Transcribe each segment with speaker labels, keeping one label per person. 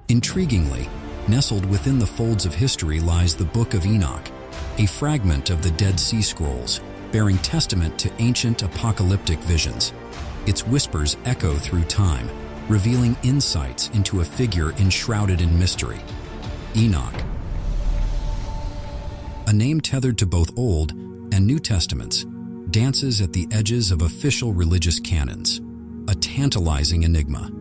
Speaker 1: Intriguingly, nestled within the folds of history lies the Book of Enoch, a fragment of the Dead Sea Scrolls, bearing testament to ancient apocalyptic visions. Its whispers echo through time, revealing insights into a figure enshrouded in mystery. Enoch, a name tethered to both Old and New Testaments, dances at the edges of official religious canons, a tantalizing enigma.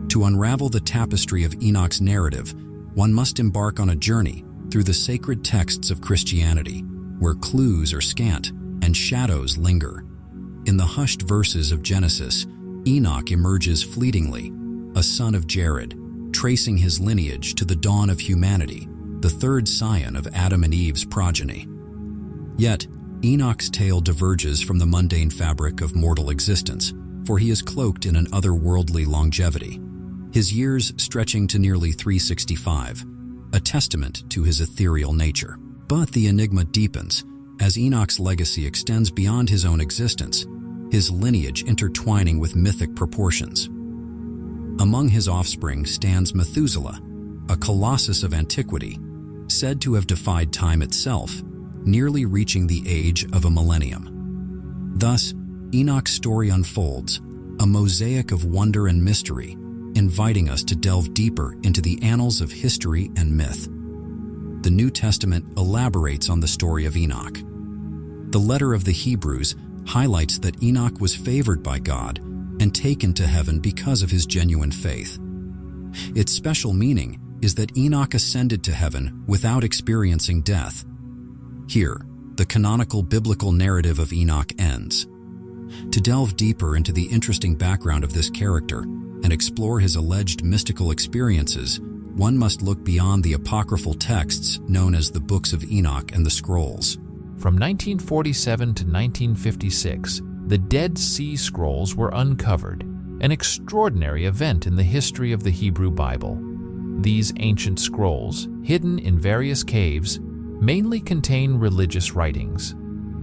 Speaker 1: To unravel the tapestry of Enoch's narrative, one must embark on a journey through the sacred texts of Christianity, where clues are scant and shadows linger. In the hushed verses of Genesis, Enoch emerges fleetingly, a son of Jared, tracing his lineage to the dawn of humanity, the third scion of Adam and Eve's progeny. Yet, Enoch's tale diverges from the mundane fabric of mortal existence, for he is cloaked in an otherworldly longevity, his years stretching to nearly 365, a testament to his ethereal nature. But the enigma deepens as Enoch's legacy extends beyond his own existence, his lineage intertwining with mythic proportions. Among his offspring stands Methuselah, a colossus of antiquity, said to have defied time itself, nearly reaching the age of a millennium. Thus, Enoch's story unfolds, a mosaic of wonder and mystery, inviting us to delve deeper into the annals of history and myth. The New Testament elaborates on the story of Enoch. The letter of the Hebrews highlights that Enoch was favored by God and taken to heaven because of his genuine faith. Its special meaning is that Enoch ascended to heaven without experiencing death. Here, the canonical biblical narrative of Enoch ends. To delve deeper into the interesting background of this character and explore his alleged mystical experiences, one must look beyond the apocryphal texts known as the Books of Enoch and the Scrolls.
Speaker 2: From 1947 to 1956, the Dead Sea Scrolls were uncovered, an extraordinary event in the history of the Hebrew Bible. These ancient scrolls, hidden in various caves, mainly contain religious writings.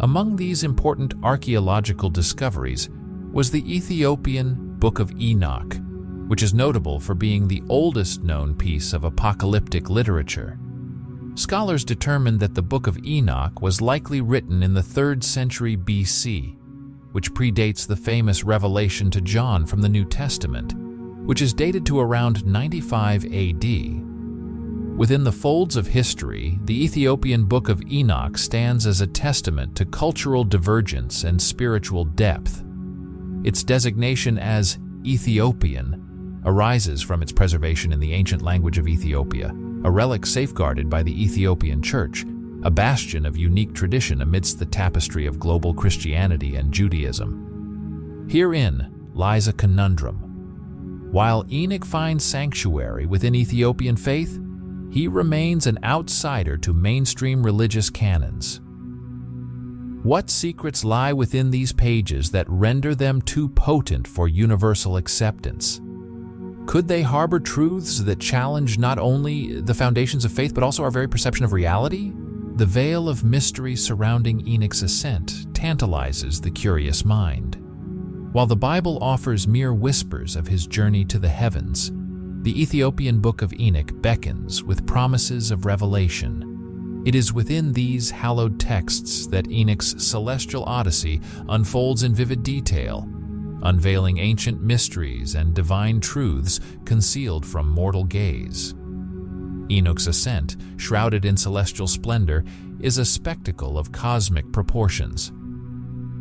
Speaker 2: Among these important archaeological discoveries was the Ethiopian Book of Enoch, which is notable for being the oldest known piece of apocalyptic literature. Scholars determined that the Book of Enoch was likely written in the 3rd century BC, which predates the famous revelation to John from the New Testament, which is dated to around 95 AD. Within the folds of history, the Ethiopian Book of Enoch stands as a testament to cultural divergence and spiritual depth. Its designation as Ethiopian arises from its preservation in the ancient language of Ethiopia, a relic safeguarded by the Ethiopian Church, a bastion of unique tradition amidst the tapestry of global Christianity and Judaism. Herein lies a conundrum. While Enoch finds sanctuary within Ethiopian faith, he remains an outsider to mainstream religious canons. What secrets lie within these pages that render them too potent for universal acceptance? Could they harbor truths that challenge not only the foundations of faith, but also our very perception of reality? The veil of mystery surrounding Enoch's ascent tantalizes the curious mind. While the Bible offers mere whispers of his journey to the heavens, the Ethiopian Book of Enoch beckons with promises of revelation. It is within these hallowed texts that Enoch's celestial odyssey unfolds in vivid detail, unveiling ancient mysteries and divine truths concealed from mortal gaze. Enoch's ascent, shrouded in celestial splendor, is a spectacle of cosmic proportions.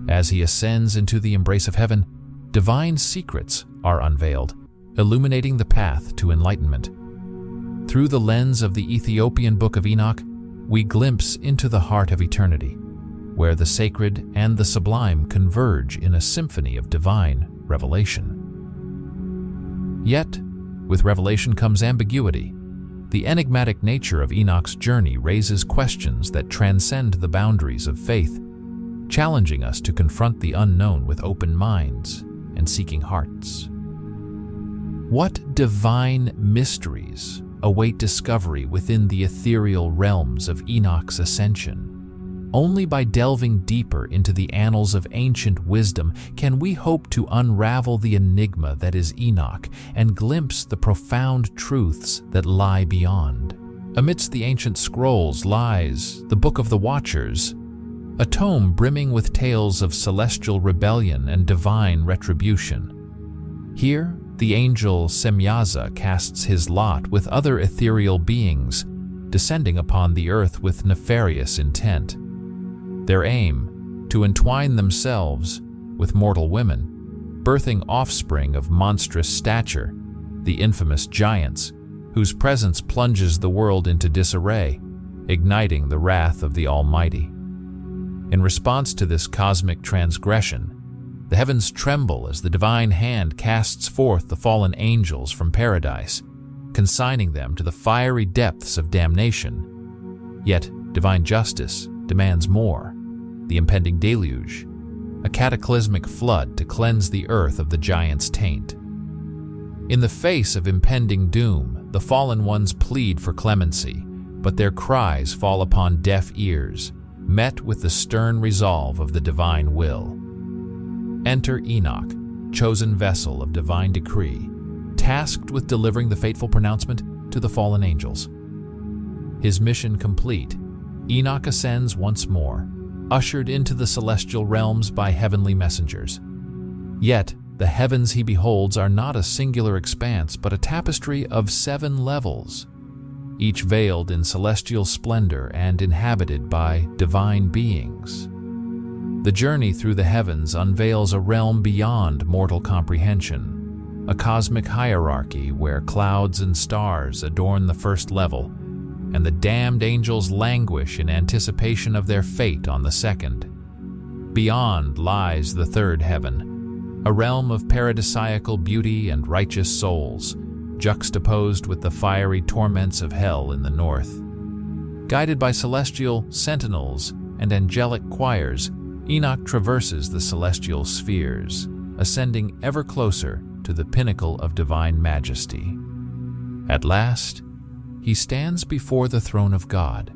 Speaker 2: As he ascends into the embrace of heaven, divine secrets are unveiled, illuminating the path to enlightenment. Through the lens of the Ethiopian Book of Enoch, we glimpse into the heart of eternity, where the sacred and the sublime converge in a symphony of divine revelation. Yet, with revelation comes ambiguity. The enigmatic nature of Enoch's journey raises questions that transcend the boundaries of faith, challenging us to confront the unknown with open minds and seeking hearts. What divine mysteries await discovery within the ethereal realms of Enoch's ascension? Only by delving deeper into the annals of ancient wisdom can we hope to unravel the enigma that is Enoch and glimpse the profound truths that lie beyond. Amidst the ancient scrolls lies the Book of the Watchers, a tome brimming with tales of celestial rebellion and divine retribution. Here, the angel Semyaza casts his lot with other ethereal beings, descending upon the earth with nefarious intent. Their aim, to entwine themselves with mortal women, birthing offspring of monstrous stature, the infamous giants, whose presence plunges the world into disarray, igniting the wrath of the Almighty. In response to this cosmic transgression, the heavens tremble as the divine hand casts forth the fallen angels from paradise, consigning them to the fiery depths of damnation. Yet divine justice demands more: the impending deluge, a cataclysmic flood to cleanse the earth of the giant's taint. In the face of impending doom, the fallen ones plead for clemency, but their cries fall upon deaf ears, met with the stern resolve of the divine will. Enter Enoch, chosen vessel of divine decree, tasked with delivering the fateful pronouncement to the fallen angels. His mission complete, Enoch ascends once more, ushered into the celestial realms by heavenly messengers. Yet, the heavens he beholds are not a singular expanse, but a tapestry of 7 levels, each veiled in celestial splendor and inhabited by divine beings. The journey through the heavens unveils a realm beyond mortal comprehension, a cosmic hierarchy where clouds and stars adorn the first level, and the damned angels languish in anticipation of their fate on the second. Beyond lies the third heaven, a realm of paradisiacal beauty and righteous souls, juxtaposed with the fiery torments of hell in the north. Guided by celestial sentinels and angelic choirs, Enoch traverses the celestial spheres, ascending ever closer to the pinnacle of divine majesty. At last, he stands before the throne of God,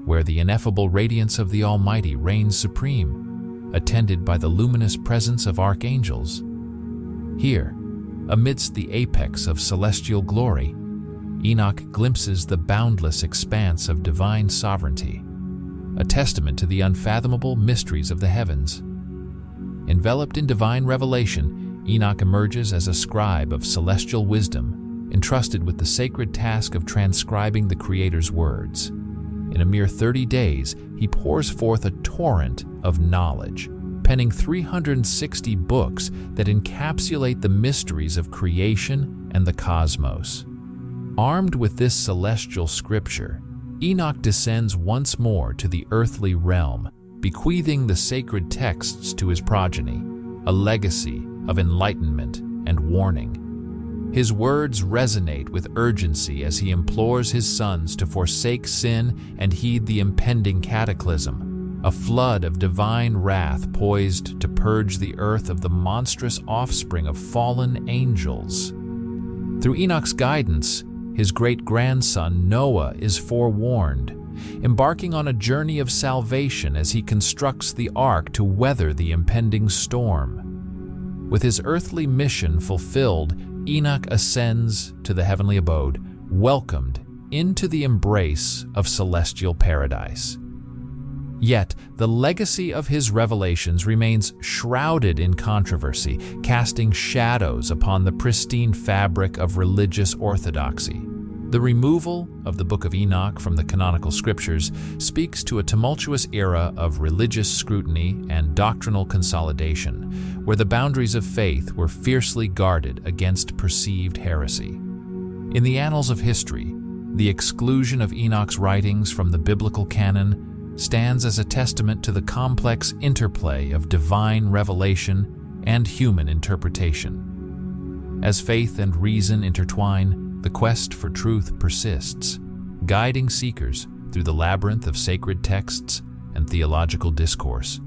Speaker 2: where the ineffable radiance of the Almighty reigns supreme, attended by the luminous presence of archangels. Here, amidst the apex of celestial glory, Enoch glimpses the boundless expanse of divine sovereignty, a testament to the unfathomable mysteries of the heavens. Enveloped in divine revelation, Enoch emerges as a scribe of celestial wisdom, entrusted with the sacred task of transcribing the Creator's words. In a mere 30 days, he pours forth a torrent of knowledge, penning 360 books that encapsulate the mysteries of creation and the cosmos. Armed with this celestial scripture, Enoch descends once more to the earthly realm, bequeathing the sacred texts to his progeny, a legacy of enlightenment and warning. His words resonate with urgency as he implores his sons to forsake sin and heed the impending cataclysm, a flood of divine wrath poised to purge the earth of the monstrous offspring of fallen angels. Through Enoch's guidance, his great-grandson Noah is forewarned, embarking on a journey of salvation as he constructs the ark to weather the impending storm. With his earthly mission fulfilled, Enoch ascends to the heavenly abode, welcomed into the embrace of celestial paradise. Yet, the legacy of his revelations remains shrouded in controversy, casting shadows upon the pristine fabric of religious orthodoxy. The removal of the Book of Enoch from the canonical scriptures speaks to a tumultuous era of religious scrutiny and doctrinal consolidation, where the boundaries of faith were fiercely guarded against perceived heresy. In the annals of history, the exclusion of Enoch's writings from the biblical canon stands as a testament to the complex interplay of divine revelation and human interpretation. As faith and reason intertwine, the quest for truth persists, guiding seekers through the labyrinth of sacred texts and theological discourse.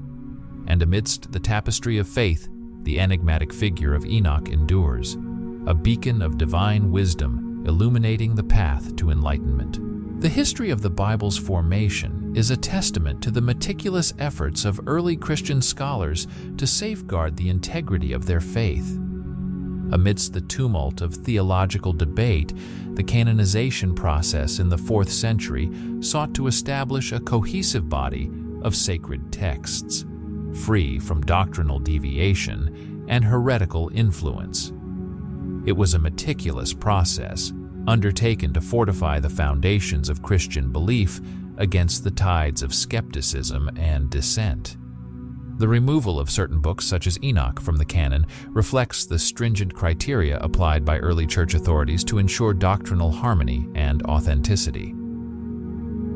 Speaker 2: And amidst the tapestry of faith, the enigmatic figure of Enoch endures, a beacon of divine wisdom illuminating the path to enlightenment. The history of the Bible's formation is a testament to the meticulous efforts of early Christian scholars to safeguard the integrity of their faith. Amidst the tumult of theological debate, the canonization process in the 4th century sought to establish a cohesive body of sacred texts, free from doctrinal deviation and heretical influence. It was a meticulous process, undertaken to fortify the foundations of Christian belief against the tides of skepticism and dissent. The removal of certain books, such as Enoch, from the canon reflects the stringent criteria applied by early church authorities to ensure doctrinal harmony and authenticity.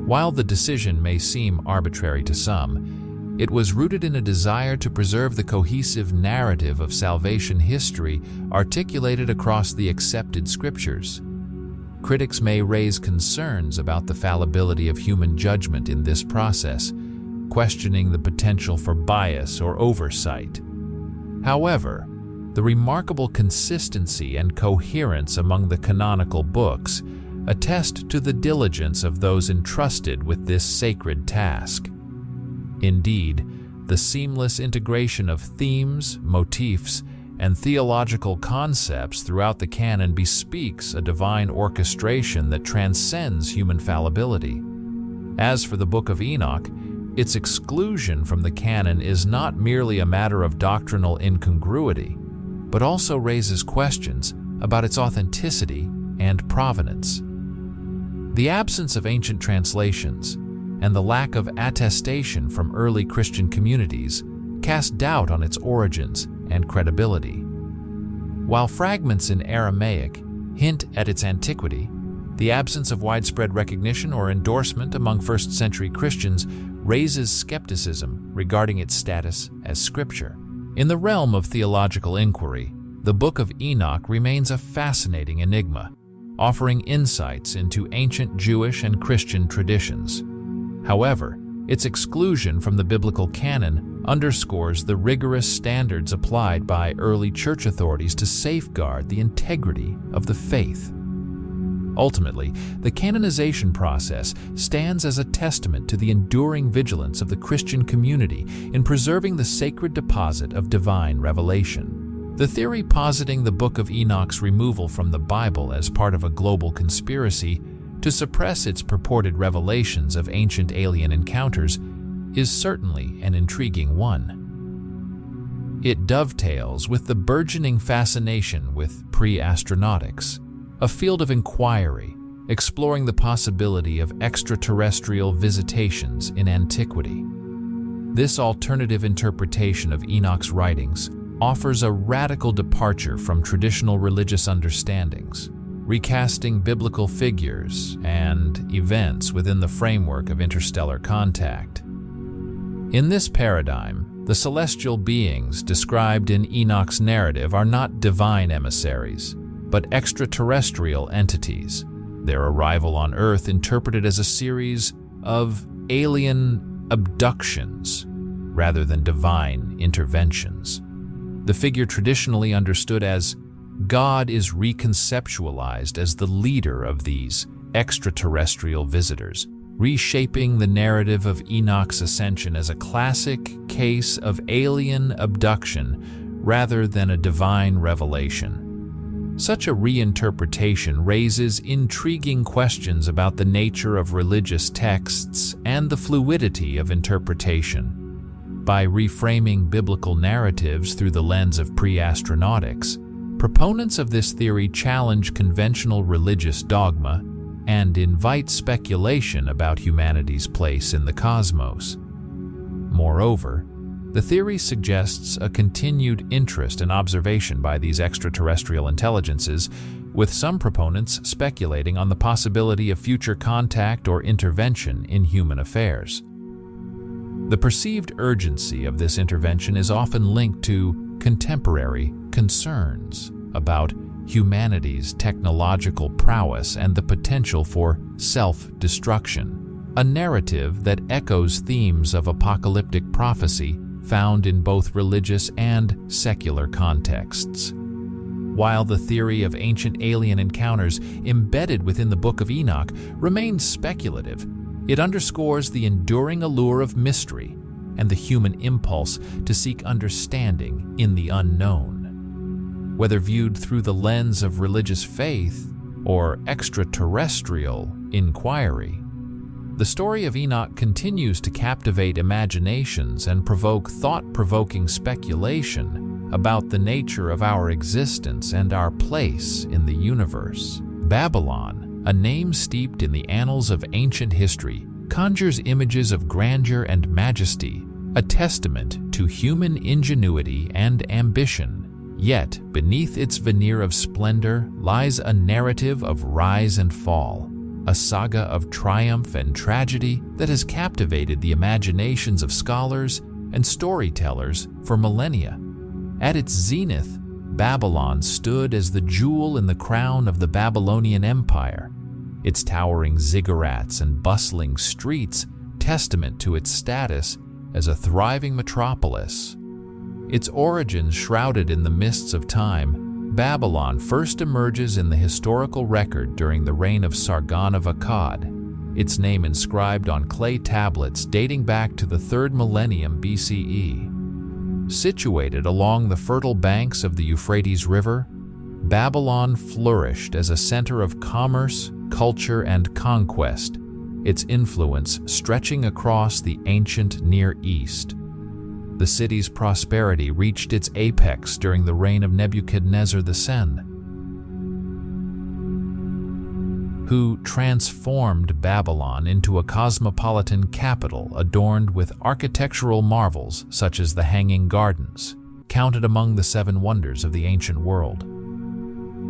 Speaker 2: While the decision may seem arbitrary to some, it was rooted in a desire to preserve the cohesive narrative of salvation history articulated across the accepted scriptures. Critics may raise concerns about the fallibility of human judgment in this process, questioning the potential for bias or oversight. However, the remarkable consistency and coherence among the canonical books attest to the diligence of those entrusted with this sacred task. Indeed, the seamless integration of themes, motifs, and theological concepts throughout the canon bespeaks a divine orchestration that transcends human fallibility. As for the Book of Enoch, its exclusion from the canon is not merely a matter of doctrinal incongruity, but also raises questions about its authenticity and provenance. The absence of ancient translations and the lack of attestation from early Christian communities cast doubt on its origins and credibility. While fragments in Aramaic hint at its antiquity, the absence of widespread recognition or endorsement among first-century Christians raises skepticism regarding its status as scripture. In the realm of theological inquiry, the Book of Enoch remains a fascinating enigma, offering insights into ancient Jewish and Christian traditions. However, its exclusion from the biblical canon underscores the rigorous standards applied by early church authorities to safeguard the integrity of the faith. Ultimately, the canonization process stands as a testament to the enduring vigilance of the Christian community in preserving the sacred deposit of divine revelation. The theory positing the Book of Enoch's removal from the Bible as part of a global conspiracy to suppress its purported revelations of ancient alien encounters is certainly an intriguing one. It dovetails with the burgeoning fascination with pre-astronautics, a field of inquiry exploring the possibility of extraterrestrial visitations in antiquity. This alternative interpretation of Enoch's writings offers a radical departure from traditional religious understandings, recasting biblical figures and events within the framework of interstellar contact. In this paradigm, the celestial beings described in Enoch's narrative are not divine emissaries, but extraterrestrial entities, their arrival on Earth interpreted as a series of alien abductions rather than divine interventions. The figure traditionally understood as God is reconceptualized as the leader of these extraterrestrial visitors, reshaping the narrative of Enoch's ascension as a classic case of alien abduction rather than a divine revelation. Such a reinterpretation raises intriguing questions about the nature of religious texts and the fluidity of interpretation. By reframing biblical narratives through the lens of pre-astronautics, proponents of this theory challenge conventional religious dogma and invite speculation about humanity's place in the cosmos. Moreover, the theory suggests a continued interest and observation by these extraterrestrial intelligences, with some proponents speculating on the possibility of future contact or intervention in human affairs. The perceived urgency of this intervention is often linked to contemporary concerns about humanity's technological prowess and the potential for self-destruction, a narrative that echoes themes of apocalyptic prophecy found in both religious and secular contexts. While the theory of ancient alien encounters embedded within the Book of Enoch remains speculative, It underscores the enduring allure of mystery and the human impulse to seek understanding in the unknown. Whether viewed through the lens of religious faith or extraterrestrial inquiry, the story of Enoch continues to captivate imaginations and provoke thought-provoking speculation about the nature of our existence and our place in the universe. Babylon, a name steeped in the annals of ancient history, conjures images of grandeur and majesty, a testament to human ingenuity and ambition. Yet, beneath its veneer of splendor lies a narrative of rise and fall, a saga of triumph and tragedy that has captivated the imaginations of scholars and storytellers for millennia. At its zenith, Babylon stood as the jewel in the crown of the Babylonian Empire, its towering ziggurats and bustling streets testament to its status as a thriving metropolis. Its origins shrouded in the mists of time, Babylon first emerges in the historical record during the reign of Sargon of Akkad, its name inscribed on clay tablets dating back to the 3rd millennium BCE. Situated along the fertile banks of the Euphrates River, Babylon flourished as a center of commerce, culture, and conquest, its influence stretching across the ancient Near East. The city's prosperity reached its apex during the reign of Nebuchadnezzar II, who transformed Babylon into a cosmopolitan capital adorned with architectural marvels such as the Hanging Gardens, counted among the 7 wonders of the ancient world.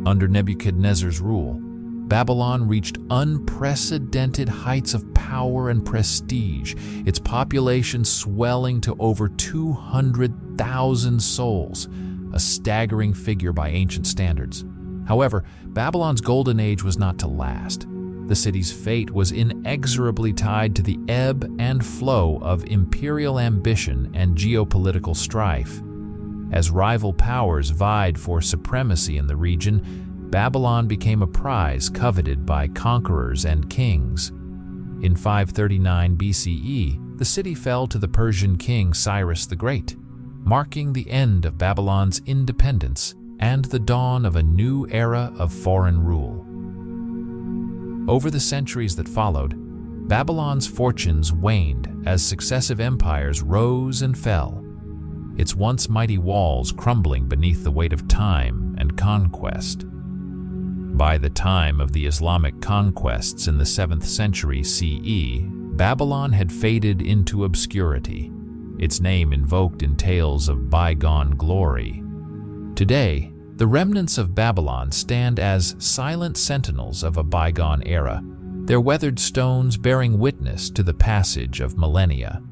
Speaker 2: Under Nebuchadnezzar's rule, Babylon reached unprecedented heights of power and prestige, its population swelling to over 200,000 souls, a staggering figure by ancient standards. However, Babylon's golden age was not to last. The city's fate was inexorably tied to the ebb and flow of imperial ambition and geopolitical strife. As rival powers vied for supremacy in the region, Babylon became a prize coveted by conquerors and kings. In 539 BCE, the city fell to the Persian king Cyrus the Great, marking the end of Babylon's independence and the dawn of a new era of foreign rule. Over the centuries that followed, Babylon's fortunes waned as successive empires rose and fell, its once mighty walls crumbling beneath the weight of time and conquest. By the time of the Islamic conquests in the 7th century CE, Babylon had faded into obscurity, its name invoked in tales of bygone glory. Today, the remnants of Babylon stand as silent sentinels of a bygone era, their weathered stones bearing witness to the passage of millennia.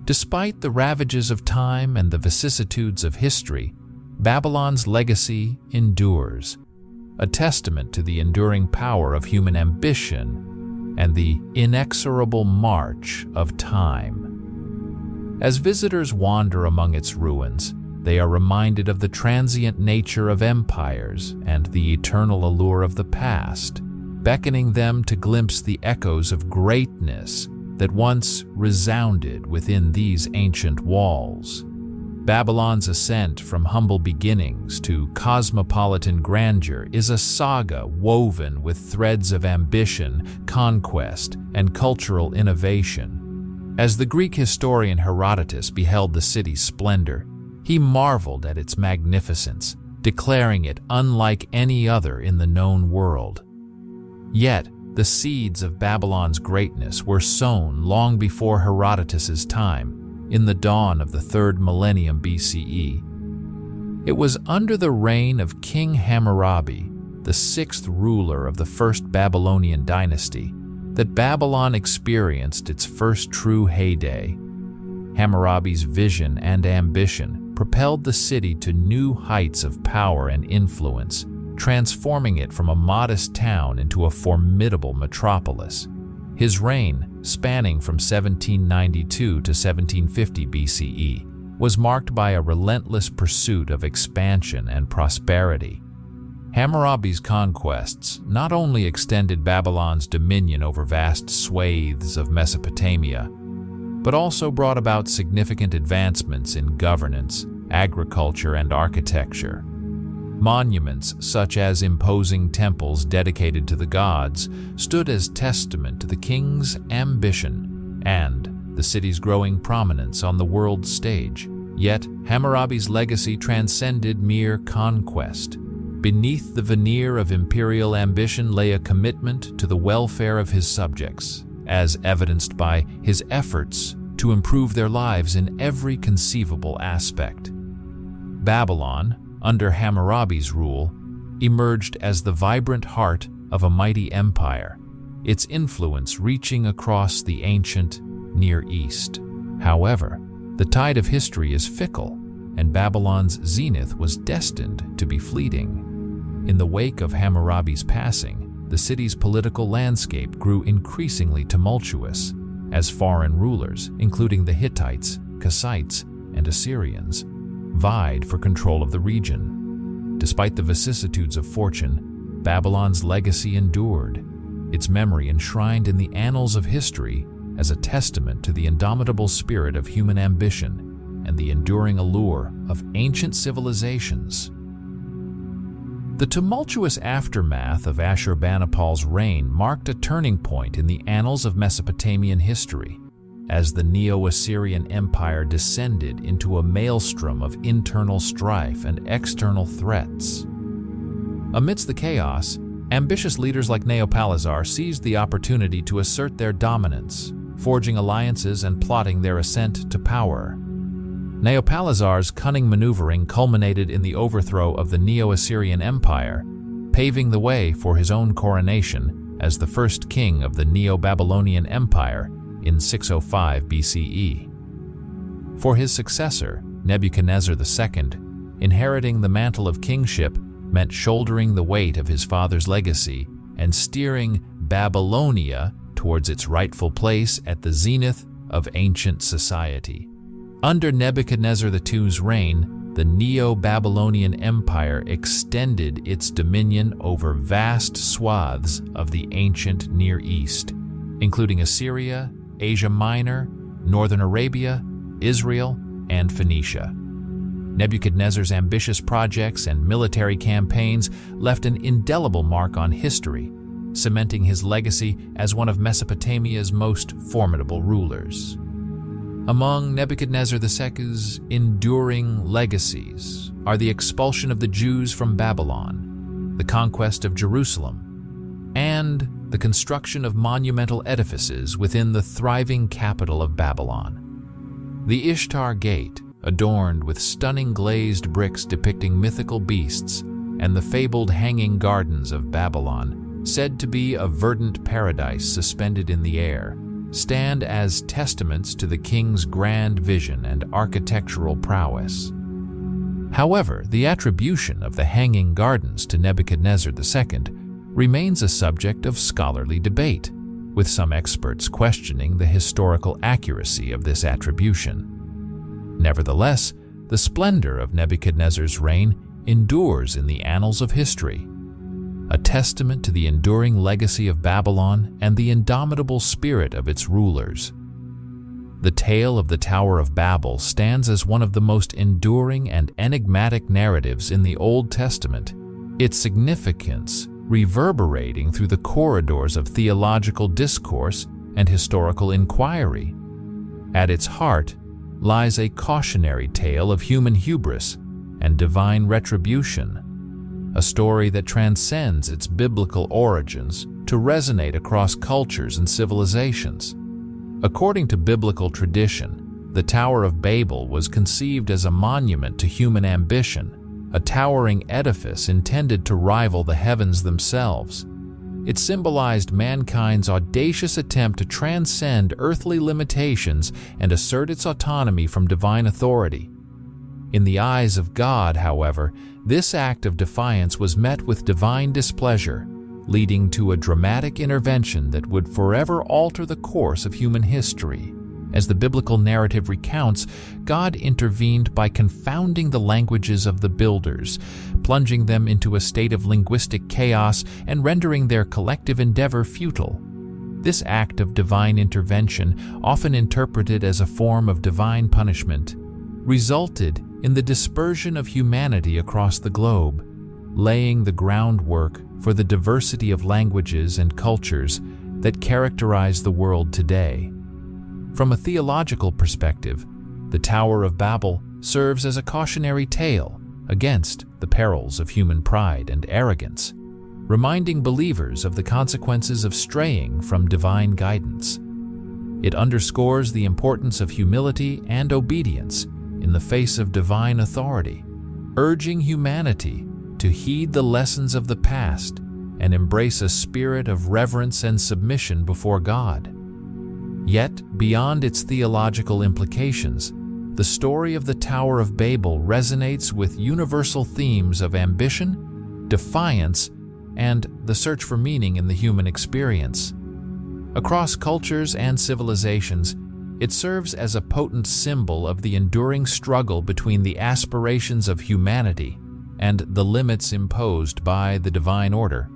Speaker 2: Despite the ravages of time and the vicissitudes of history, Babylon's legacy endures, a testament to the enduring power of human ambition and the inexorable march of time. As visitors wander among its ruins, they are reminded of the transient nature of empires and the eternal allure of the past, beckoning them to glimpse the echoes of greatness that once resounded within these ancient walls. Babylon's ascent from humble beginnings to cosmopolitan grandeur is a saga woven with threads of ambition, conquest, and cultural innovation. As the Greek historian Herodotus beheld the city's splendor, he marveled at its magnificence, declaring it unlike any other in the known world. Yet, the seeds of Babylon's greatness were sown long before Herodotus's time, in the dawn of the 3rd millennium BCE. It was under the reign of King Hammurabi, the 6th ruler of the first Babylonian dynasty, that Babylon experienced its first true heyday. Hammurabi's vision and ambition propelled the city to new heights of power and influence, transforming it from a modest town into a formidable metropolis. His reign, spanning from 1792 to 1750 BCE, was marked by a relentless pursuit of expansion and prosperity. Hammurabi's conquests not only extended Babylon's dominion over vast swathes of Mesopotamia, but also brought about significant advancements in governance, agriculture, and architecture. Monuments such as imposing temples dedicated to the gods stood as testament to the king's ambition and the city's growing prominence on the world stage. Yet, Hammurabi's legacy transcended mere conquest. Beneath the veneer of imperial ambition lay a commitment to the welfare of his subjects, as evidenced by his efforts to improve their lives in every conceivable aspect. Babylon, under Hammurabi's rule, emerged as the vibrant heart of a mighty empire, its influence reaching across the ancient Near East. However, the tide of history is fickle, and Babylon's zenith was destined to be fleeting. In the wake of Hammurabi's passing, the city's political landscape grew increasingly tumultuous as foreign rulers, including the Hittites, Kassites, and Assyrians, vied for control of the region. Despite the vicissitudes of fortune, Babylon's legacy endured, its memory enshrined in the annals of history as a testament to the indomitable spirit of human ambition and the enduring allure of ancient civilizations. The tumultuous aftermath of Ashurbanipal's reign marked a turning point in the annals of Mesopotamian history, as the Neo-Assyrian Empire descended into a maelstrom of internal strife and external threats. Amidst the chaos, ambitious leaders like Neopalazar seized the opportunity to assert their dominance, forging alliances and plotting their ascent to power. Neopalazar's cunning maneuvering culminated in the overthrow of the Neo-Assyrian Empire, paving the way for his own coronation as the first king of the Neo-Babylonian Empire in 605 BCE. For his successor, Nebuchadnezzar II, inheriting the mantle of kingship meant shouldering the weight of his father's legacy and steering Babylonia towards its rightful place at the zenith of ancient society. Under Nebuchadnezzar II's reign, the Neo-Babylonian Empire extended its dominion over vast swaths of the ancient Near East, including Assyria, Asia Minor, Northern Arabia, Israel, and Phoenicia. Nebuchadnezzar's ambitious projects and military campaigns left an indelible mark on history, cementing his legacy as one of Mesopotamia's most formidable rulers. Among Nebuchadnezzar II's enduring legacies are the expulsion of the Jews from Babylon, the conquest of Jerusalem, and the construction of monumental edifices within the thriving capital of Babylon. The Ishtar Gate, adorned with stunning glazed bricks depicting mythical beasts, and the fabled Hanging Gardens of Babylon, said to be a verdant paradise suspended in the air, stand as testaments to the king's grand vision and architectural prowess. However, the attribution of the Hanging Gardens to Nebuchadnezzar II remains a subject of scholarly debate, with some experts questioning the historical accuracy of this attribution. Nevertheless, the splendor of Nebuchadnezzar's reign endures in the annals of history, a testament to the enduring legacy of Babylon and the indomitable spirit of its rulers. The tale of the Tower of Babel stands as one of the most enduring and enigmatic narratives in the Old Testament, its significance reverberating through the corridors of theological discourse and historical inquiry. At its heart lies a cautionary tale of human hubris and divine retribution, a story that transcends its biblical origins to resonate across cultures and civilizations. According to biblical tradition, the Tower of Babel was conceived as a monument to human ambition, a towering edifice intended to rival the heavens themselves. It symbolized mankind's audacious attempt to transcend earthly limitations and assert its autonomy from divine authority. In the eyes of God, however, this act of defiance was met with divine displeasure, leading to a dramatic intervention that would forever alter the course of human history. As the biblical narrative recounts, God intervened by confounding the languages of the builders, plunging them into a state of linguistic chaos and rendering their collective endeavor futile. This act of divine intervention, often interpreted as a form of divine punishment, resulted in the dispersion of humanity across the globe, laying the groundwork for the diversity of languages and cultures that characterize the world today. From a theological perspective, the Tower of Babel serves as a cautionary tale against the perils of human pride and arrogance, reminding believers of the consequences of straying from divine guidance. It underscores the importance of humility and obedience in the face of divine authority, urging humanity to heed the lessons of the past and embrace a spirit of reverence and submission before God. Yet, beyond its theological implications, the story of the Tower of Babel resonates with universal themes of ambition, defiance, and the search for meaning in the human experience. Across cultures and civilizations, it serves as a potent symbol of the enduring struggle between the aspirations of humanity and the limits imposed by the divine order,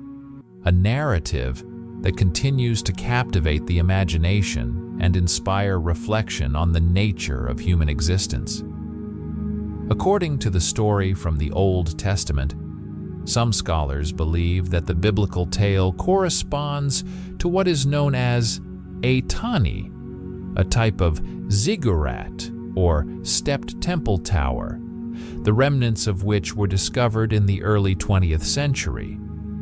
Speaker 2: a narrative that continues to captivate the imagination and inspire reflection on the nature of human existence. According to the story from the Old Testament, some scholars believe that the biblical tale corresponds to what is known as a tani, a type of ziggurat or stepped temple tower, the remnants of which were discovered in the early 20th century.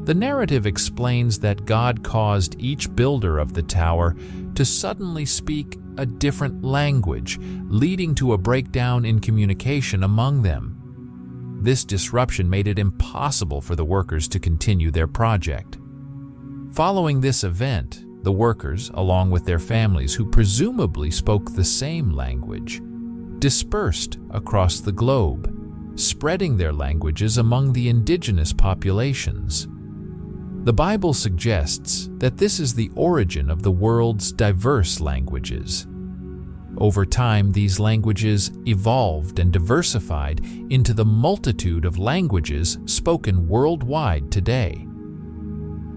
Speaker 2: The narrative explains that God caused each builder of the tower to suddenly speak a different language, leading to a breakdown in communication among them. This disruption made it impossible for the workers to continue their project. Following this event, the workers, along with their families who presumably spoke the same language, dispersed across the globe, spreading their languages among the indigenous populations. The Bible suggests that this is the origin of the world's diverse languages. Over time, these languages evolved and diversified into the multitude of languages spoken worldwide today.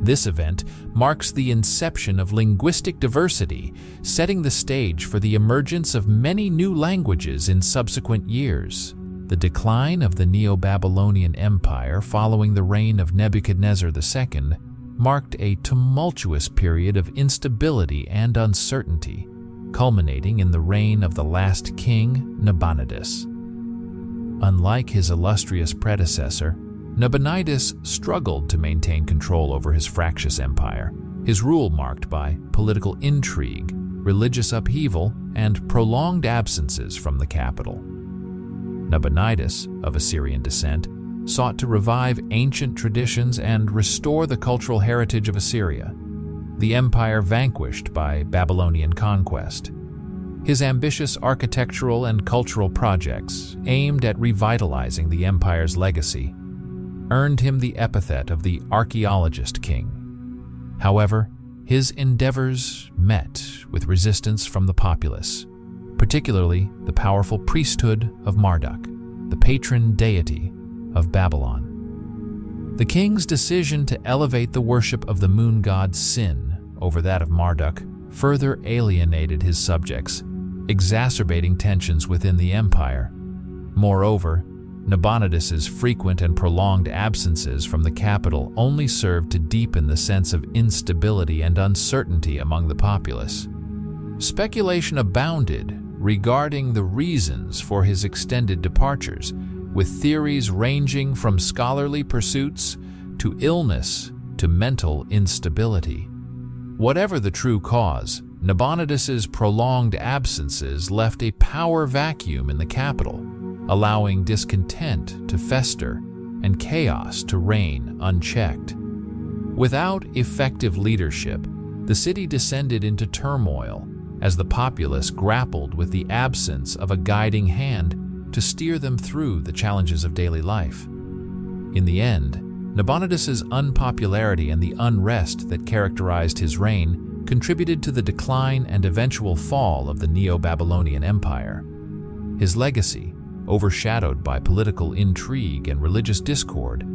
Speaker 2: This event marks the inception of linguistic diversity, setting the stage for the emergence of many new languages in subsequent years. The decline of the Neo-Babylonian Empire following the reign of Nebuchadnezzar II marked a tumultuous period of instability and uncertainty, culminating in the reign of the last king, Nabonidus. Unlike his illustrious predecessor, Nabonidus struggled to maintain control over his fractious empire, his rule marked by political intrigue, religious upheaval, and prolonged absences from the capital. Nabonidus, of Assyrian descent, sought to revive ancient traditions and restore the cultural heritage of Assyria, the empire vanquished by Babylonian conquest. His ambitious architectural and cultural projects, aimed at revitalizing the empire's legacy, earned him the epithet of the archaeologist king. However, his endeavors met with resistance from the populace, particularly the powerful priesthood of Marduk, the patron deity of Babylon. The king's decision to elevate the worship of the moon god Sin over that of Marduk further alienated his subjects, exacerbating tensions within the empire. Moreover, Nabonidus's frequent and prolonged absences from the capital only served to deepen the sense of instability and uncertainty among the populace. Speculation abounded regarding the reasons for his extended departures, with theories ranging from scholarly pursuits to illness to mental instability. Whatever the true cause, Nabonidus's prolonged absences left a power vacuum in the capital, allowing discontent to fester and chaos to reign unchecked. Without effective leadership, the city descended into turmoil as the populace grappled with the absence of a guiding hand to steer them through the challenges of daily life. In the end, Nabonidus's unpopularity and the unrest that characterized his reign contributed to the decline and eventual fall of the Neo-Babylonian Empire. His legacy, overshadowed by political intrigue and religious discord,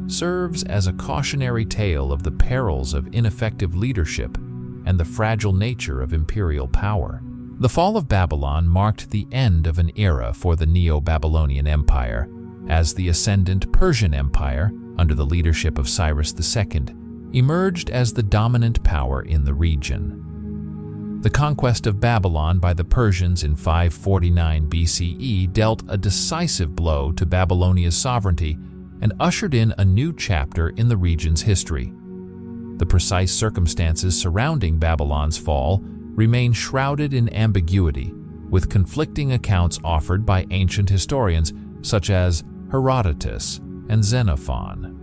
Speaker 2: serves as a cautionary tale of the perils of ineffective leadership and the fragile nature of imperial power. The fall of Babylon marked the end of an era for the Neo-Babylonian Empire, as the ascendant Persian Empire, under the leadership of Cyrus II, emerged as the dominant power in the region. The conquest of Babylon by the Persians in 549 BCE dealt a decisive blow to Babylonia's sovereignty and ushered in a new chapter in the region's history. The precise circumstances surrounding Babylon's fall remain shrouded in ambiguity, with conflicting accounts offered by ancient historians such as Herodotus and Xenophon.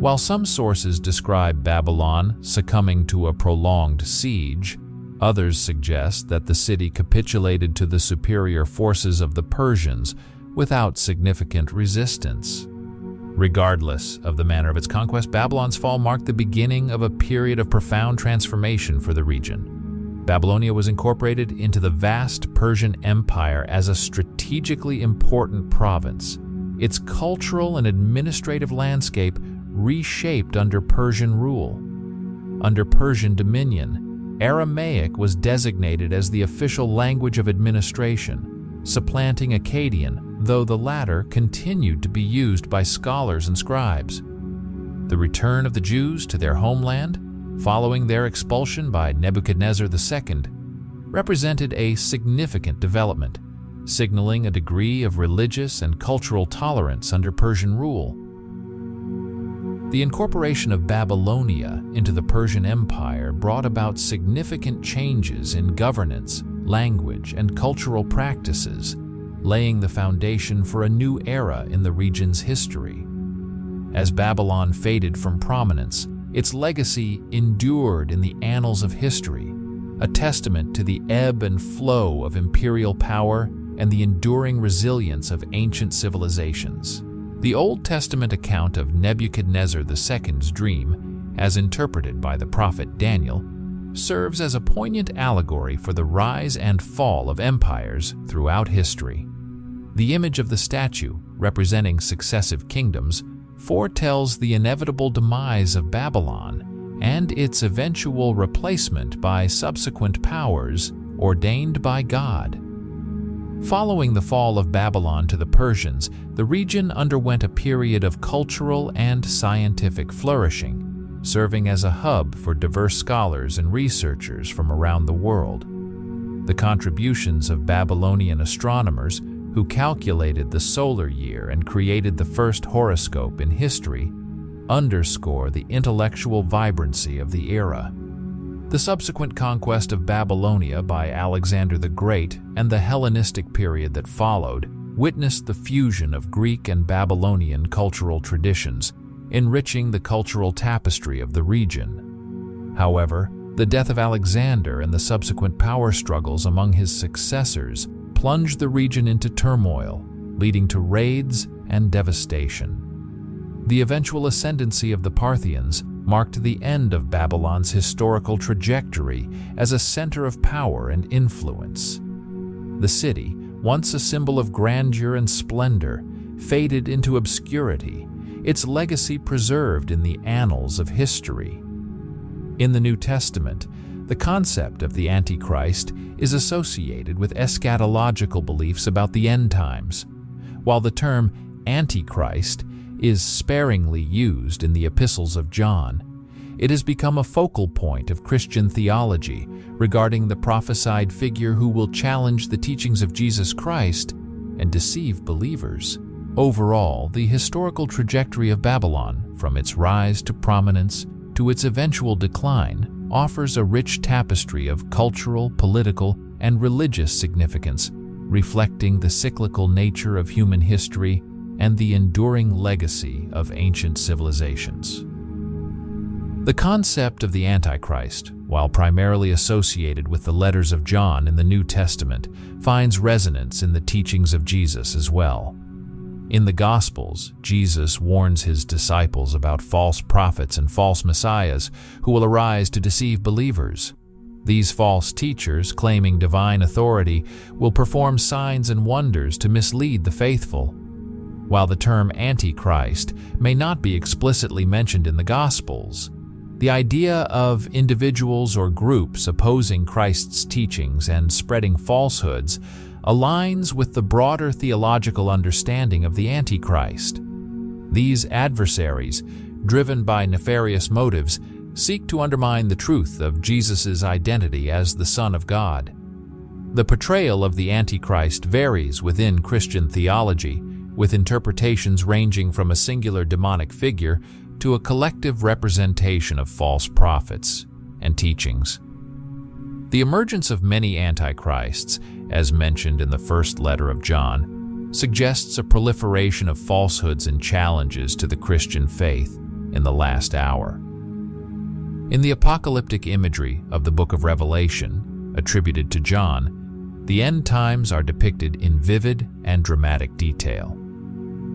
Speaker 2: While some sources describe Babylon succumbing to a prolonged siege, others suggest that the city capitulated to the superior forces of the Persians without significant resistance. Regardless of the manner of its conquest, Babylon's fall marked the beginning of a period of profound transformation for the region. Babylonia was incorporated into the vast Persian Empire as a strategically important province. Its cultural and administrative landscape reshaped under Persian rule. Under Persian dominion, Aramaic was designated as the official language of administration, supplanting Akkadian, though the latter continued to be used by scholars and scribes. The return of the Jews to their homeland, following their expulsion by Nebuchadnezzar II, represented a significant development, signaling a degree of religious and cultural tolerance under Persian rule. The incorporation of Babylonia into the Persian Empire brought about significant changes in governance, language, and cultural practices, laying the foundation for a new era in the region's history. As Babylon faded from prominence, its legacy endured in the annals of history, a testament to the ebb and flow of imperial power and the enduring resilience of ancient civilizations. The Old Testament account of Nebuchadnezzar II's dream, as interpreted by the prophet Daniel, serves as a poignant allegory for the rise and fall of empires throughout history. The image of the statue, representing successive kingdoms, foretells the inevitable demise of Babylon and its eventual replacement by subsequent powers ordained by God. Following the fall of Babylon to the Persians, the region underwent a period of cultural and scientific flourishing, serving as a hub for diverse scholars and researchers from around the world. The contributions of Babylonian astronomers, who calculated the solar year and created the first horoscope in history, underscore the intellectual vibrancy of the era. The subsequent conquest of Babylonia by Alexander the Great and the Hellenistic period that followed witnessed the fusion of Greek and Babylonian cultural traditions, enriching the cultural tapestry of the region. However, the death of Alexander and the subsequent power struggles among his successors plunged the region into turmoil, leading to raids and devastation. The eventual ascendancy of the Parthians marked the end of Babylon's historical trajectory as a center of power and influence. The city, once a symbol of grandeur and splendor, faded into obscurity, its legacy preserved in the annals of history. In the New Testament, the concept of the Antichrist is associated with eschatological beliefs about the end times. While the term Antichrist is sparingly used in the epistles of John, it has become a focal point of Christian theology regarding the prophesied figure who will challenge the teachings of Jesus Christ and deceive believers. Overall, the historical trajectory of Babylon, from its rise to prominence to its eventual decline, offers a rich tapestry of cultural, political, and religious significance, reflecting the cyclical nature of human history and the enduring legacy of ancient civilizations. The concept of the Antichrist, while primarily associated with the letters of John in the New Testament, finds resonance in the teachings of Jesus as well. In the Gospels, Jesus warns his disciples about false prophets and false messiahs who will arise to deceive believers. These false teachers, claiming divine authority, will perform signs and wonders to mislead the faithful. While the term Antichrist may not be explicitly mentioned in the Gospels, the idea of individuals or groups opposing Christ's teachings and spreading falsehoods aligns with the broader theological understanding of the Antichrist. These adversaries, driven by nefarious motives, seek to undermine the truth of Jesus' identity as the Son of God. The portrayal of the Antichrist varies within Christian theology, with interpretations ranging from a singular demonic figure to a collective representation of false prophets and teachings. The emergence of many antichrists, as mentioned in the first letter of John, suggests a proliferation of falsehoods and challenges to the Christian faith in the last hour. In the apocalyptic imagery of the book of Revelation, attributed to John, the end times are depicted in vivid and dramatic detail.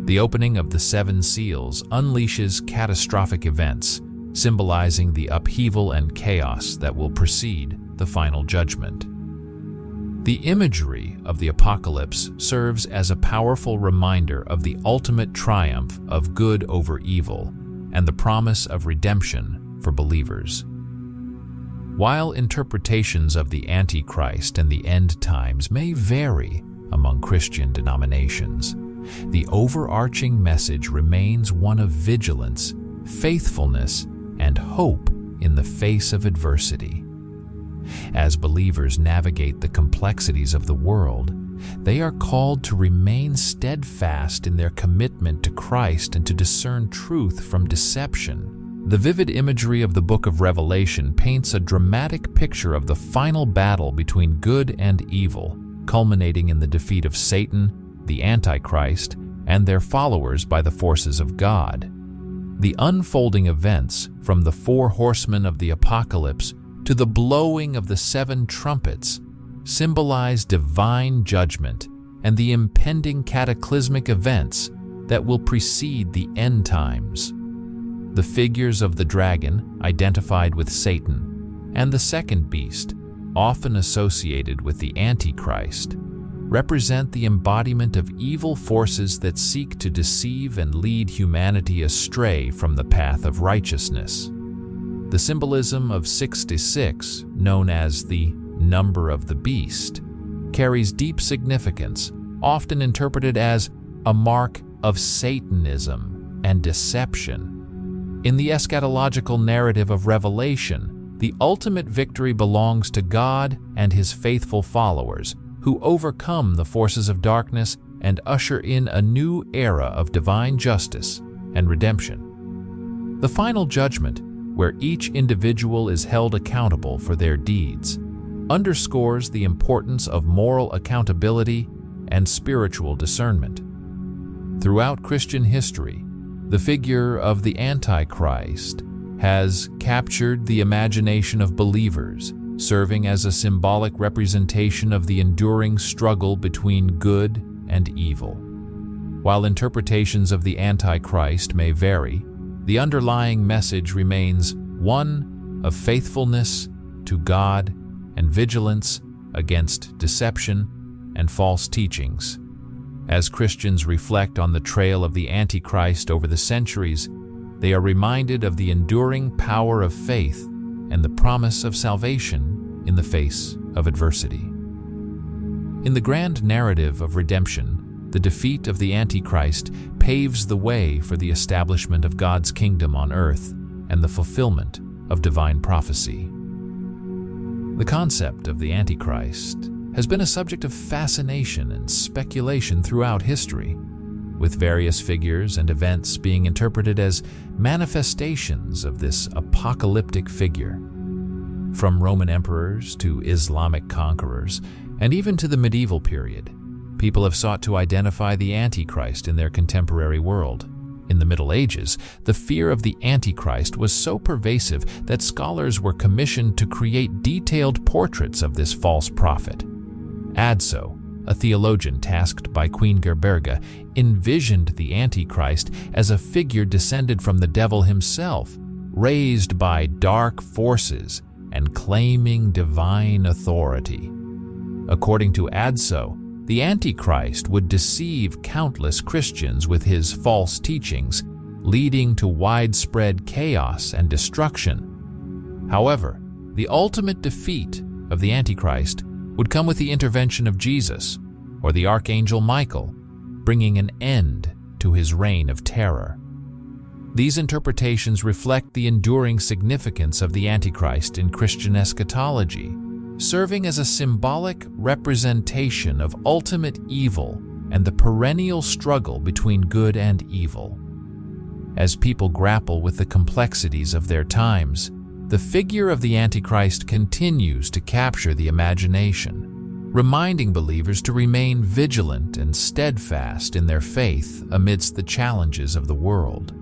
Speaker 2: The opening of the 7 seals unleashes catastrophic events, symbolizing the upheaval and chaos that will precede the final judgment. The imagery of the apocalypse serves as a powerful reminder of the ultimate triumph of good over evil and the promise of redemption for believers. While interpretations of the Antichrist and the end times may vary among Christian denominations, the overarching message remains one of vigilance, faithfulness, and hope in the face of adversity. As believers navigate the complexities of the world, they are called to remain steadfast in their commitment to Christ and to discern truth from deception. The vivid imagery of the book of Revelation paints a dramatic picture of the final battle between good and evil, culminating in the defeat of Satan, the Antichrist, and their followers by the forces of God. The unfolding events, from the 4 horsemen of the apocalypse to the blowing of the 7 trumpets, symbolize divine judgment and the impending cataclysmic events that will precede the end times. The figures of the dragon, identified with Satan, and the second beast, often associated with the Antichrist, represent the embodiment of evil forces that seek to deceive and lead humanity astray from the path of righteousness. The symbolism of 66, known as the number of the beast, carries deep significance, often interpreted as a mark of Satanism and deception. In the eschatological narrative of Revelation, the ultimate victory belongs to God and His faithful followers, who overcome the forces of darkness and usher in a new era of divine justice and redemption. The final judgment, where each individual is held accountable for their deeds, underscores the importance of moral accountability and spiritual discernment. Throughout Christian history, the figure of the Antichrist has captured the imagination of believers, serving as a symbolic representation of the enduring struggle between good and evil. While interpretations of the Antichrist may vary, the underlying message remains one of faithfulness to God and vigilance against deception and false teachings. As Christians reflect on the trail of the Antichrist over the centuries, they are reminded of the enduring power of faith and the promise of salvation in the face of adversity. In the grand narrative of redemption, the defeat of the Antichrist paves the way for the establishment of God's kingdom on earth and the fulfillment of divine prophecy. The concept of the Antichrist has been a subject of fascination and speculation throughout history, with various figures and events being interpreted as manifestations of this apocalyptic figure. From Roman emperors to Islamic conquerors, and even to the medieval period, people have sought to identify the Antichrist in their contemporary world. In the Middle Ages, the fear of the Antichrist was so pervasive that scholars were commissioned to create detailed portraits of this false prophet. Adso, a theologian tasked by Queen Gerberga, envisioned the Antichrist as a figure descended from the devil himself, raised by dark forces and claiming divine authority. According to Adso, the Antichrist would deceive countless Christians with his false teachings, leading to widespread chaos and destruction. However, the ultimate defeat of the Antichrist would come with the intervention of Jesus or the Archangel Michael, bringing an end to his reign of terror. These interpretations reflect the enduring significance of the Antichrist in Christian eschatology, serving as a symbolic representation of ultimate evil and the perennial struggle between good and evil. As people grapple with the complexities of their times, the figure of the Antichrist continues to capture the imagination, reminding believers to remain vigilant and steadfast in their faith amidst the challenges of the world.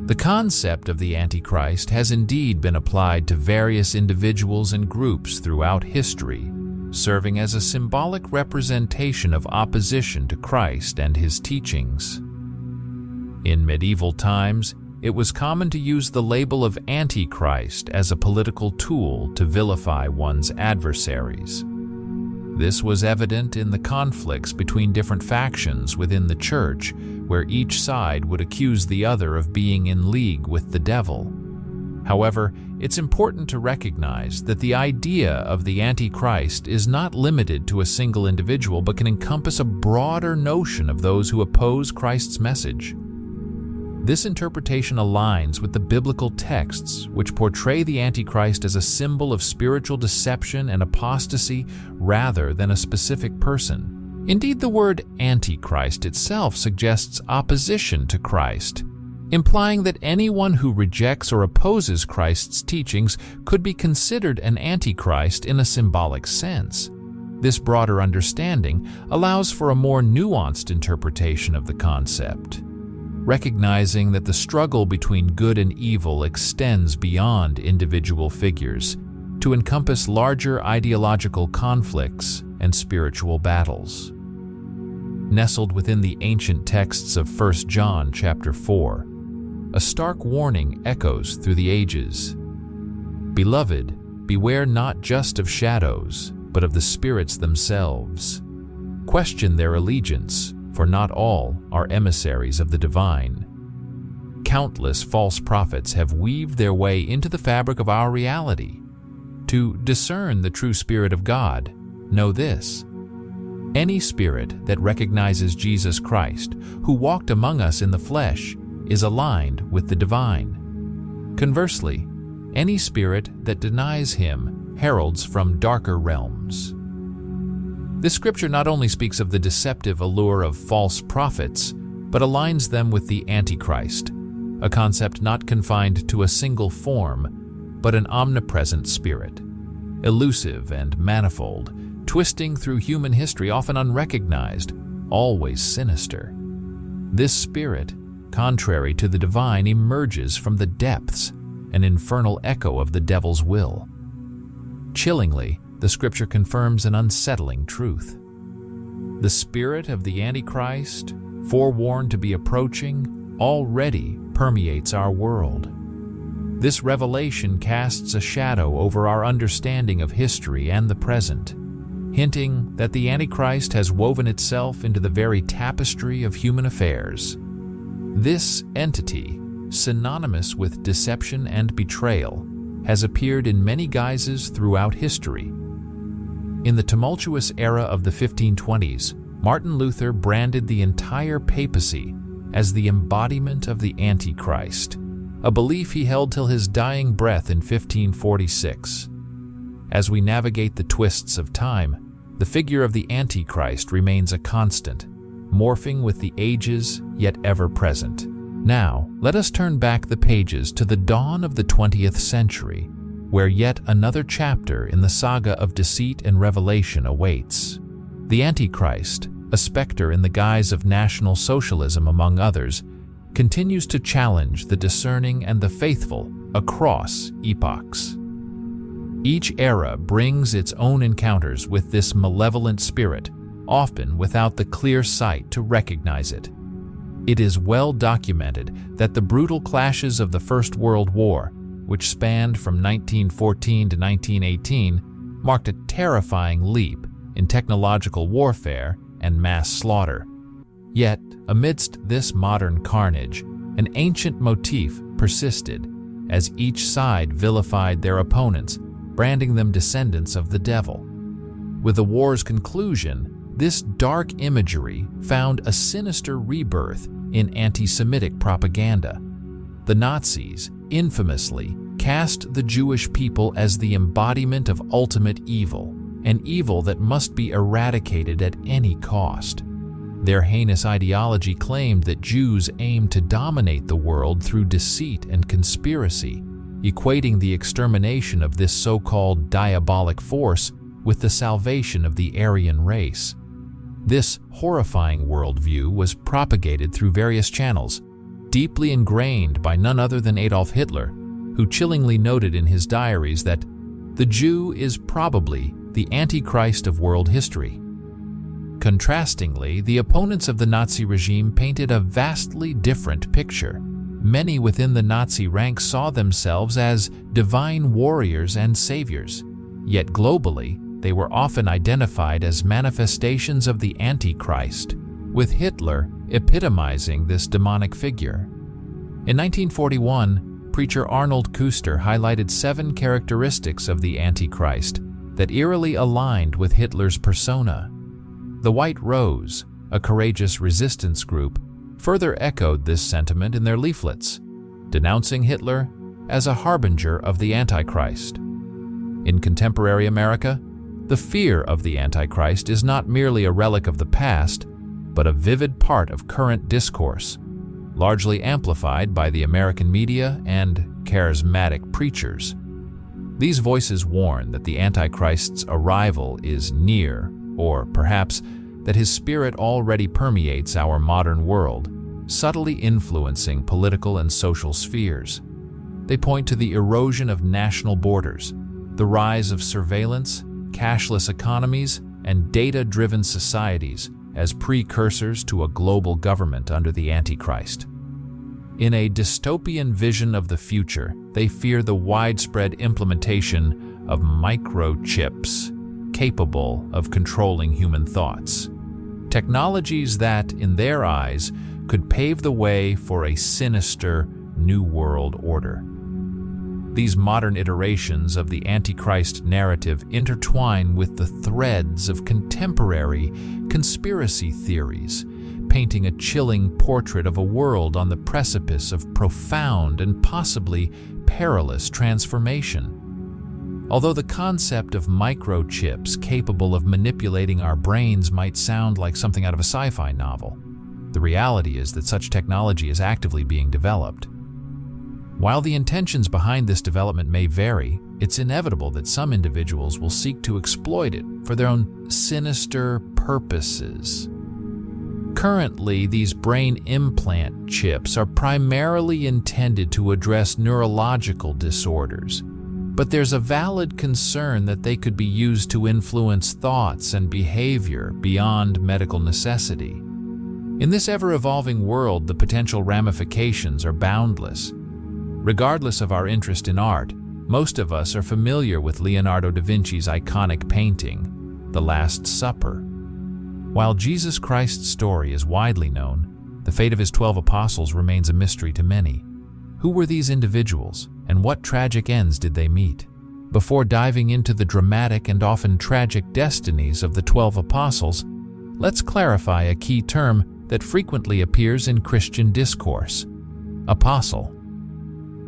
Speaker 2: The concept of the Antichrist has indeed been applied to various individuals and groups throughout history, serving as a symbolic representation of opposition to Christ and his teachings. In medieval times, it was common to use the label of Antichrist as a political tool to vilify one's adversaries. This was evident in the conflicts between different factions within the church, where each side would accuse the other of being in league with the devil. However, it's important to recognize that the idea of the Antichrist is not limited to a single individual but can encompass a broader notion of those who oppose Christ's message. This interpretation aligns with the biblical texts, which portray the Antichrist as a symbol of spiritual deception and apostasy rather than a specific person. Indeed, the word Antichrist itself suggests opposition to Christ, implying that anyone who rejects or opposes Christ's teachings could be considered an Antichrist in a symbolic sense. This broader understanding allows for a more nuanced interpretation of the concept, recognizing that the struggle between good and evil extends beyond individual figures to encompass larger ideological conflicts and spiritual battles. Nestled within the ancient texts of 1 John chapter 4, a stark warning echoes through the ages. Beloved, beware not just of shadows, but of the spirits themselves. Question their allegiance, for not all are emissaries of the divine. Countless false prophets have weaved their way into the fabric of our reality. To discern the true Spirit of God, know this: any spirit that recognizes Jesus Christ, who walked among us in the flesh, is aligned with the divine. Conversely, any spirit that denies him heralds from darker realms. This scripture not only speaks of the deceptive allure of false prophets, but aligns them with the Antichrist, a concept not confined to a single form, but an omnipresent spirit, elusive and manifold, twisting through human history, often unrecognized, always sinister. This spirit, contrary to the divine, emerges from the depths, an infernal echo of the devil's will. Chillingly, the scripture confirms an unsettling truth. The spirit of the Antichrist, forewarned to be approaching, already permeates our world. This revelation casts a shadow over our understanding of history and the present, hinting that the Antichrist has woven itself into the very tapestry of human affairs. This entity, synonymous with deception and betrayal, has appeared in many guises throughout history. In the tumultuous era of the 1520s, Martin Luther branded the entire papacy as the embodiment of the Antichrist, a belief he held till his dying breath in 1546. As we navigate the twists of time, the figure of the Antichrist remains a constant, morphing with the ages yet ever present. Now, let us turn back the pages to the dawn of the 20th century, where yet another chapter in the saga of deceit and revelation awaits. The Antichrist, a specter in the guise of National Socialism among others, continues to challenge the discerning and the faithful across epochs. Each era brings its own encounters with this malevolent spirit, often without the clear sight to recognize it. It is well documented that the brutal clashes of the First World War, which spanned from 1914 to 1918, marked a terrifying leap in technological warfare and mass slaughter. Yet, amidst this modern carnage, an ancient motif persisted as each side vilified their opponents, branding them descendants of the devil. With the war's conclusion, this dark imagery found a sinister rebirth in anti-Semitic propaganda. The Nazis infamously cast the Jewish people as the embodiment of ultimate evil, an evil that must be eradicated at any cost. Their heinous ideology claimed that Jews aimed to dominate the world through deceit and conspiracy, equating the extermination of this so-called diabolic force with the salvation of the Aryan race. This horrifying worldview was propagated through various channels, deeply ingrained by none other than Adolf Hitler, who chillingly noted in his diaries that the Jew is probably the Antichrist of world history. Contrastingly, the opponents of the Nazi regime painted a vastly different picture. Many within the Nazi ranks saw themselves as divine warriors and saviors, yet globally, they were often identified as manifestations of the Antichrist, with Hitler epitomizing this demonic figure. In 1941, preacher Arnold Kuster highlighted 7 characteristics of the Antichrist that eerily aligned with Hitler's persona. The White Rose, a courageous resistance group, further echoed this sentiment in their leaflets, denouncing Hitler as a harbinger of the Antichrist. In contemporary America, the fear of the Antichrist is not merely a relic of the past, but a vivid part of current discourse, largely amplified by the American media and charismatic preachers. These voices warn that the Antichrist's arrival is near, or perhaps that his spirit already permeates our modern world, subtly influencing political and social spheres. They point to the erosion of national borders, the rise of surveillance, cashless economies, and data-driven societies as precursors to a global government under the Antichrist. In a dystopian vision of the future, they fear the widespread implementation of microchips capable of controlling human thoughts. Technologies that, in their eyes, could pave the way for a sinister new world order. These modern iterations of the Antichrist narrative intertwine with the threads of contemporary conspiracy theories, painting a chilling portrait of a world on the precipice of profound and possibly perilous transformation. Although the concept of microchips capable of manipulating our brains might sound like something out of a sci-fi novel, the reality is that such technology is actively being developed. While the intentions behind this development may vary, it's inevitable that some individuals will seek to exploit it for their own sinister purposes. Currently, these brain implant chips are primarily intended to address neurological disorders, but there's a valid concern that they could be used to influence thoughts and behavior beyond medical necessity. In this ever-evolving world, the potential ramifications are boundless. Regardless of our interest in art, most of us are familiar with Leonardo da Vinci's iconic painting, The Last Supper. While Jesus Christ's story is widely known, the fate of his 12 apostles remains a mystery to many. Who were these individuals, and what tragic ends did they meet? Before diving into the dramatic and often tragic destinies of the 12 apostles, let's clarify a key term that frequently appears in Christian discourse: apostle.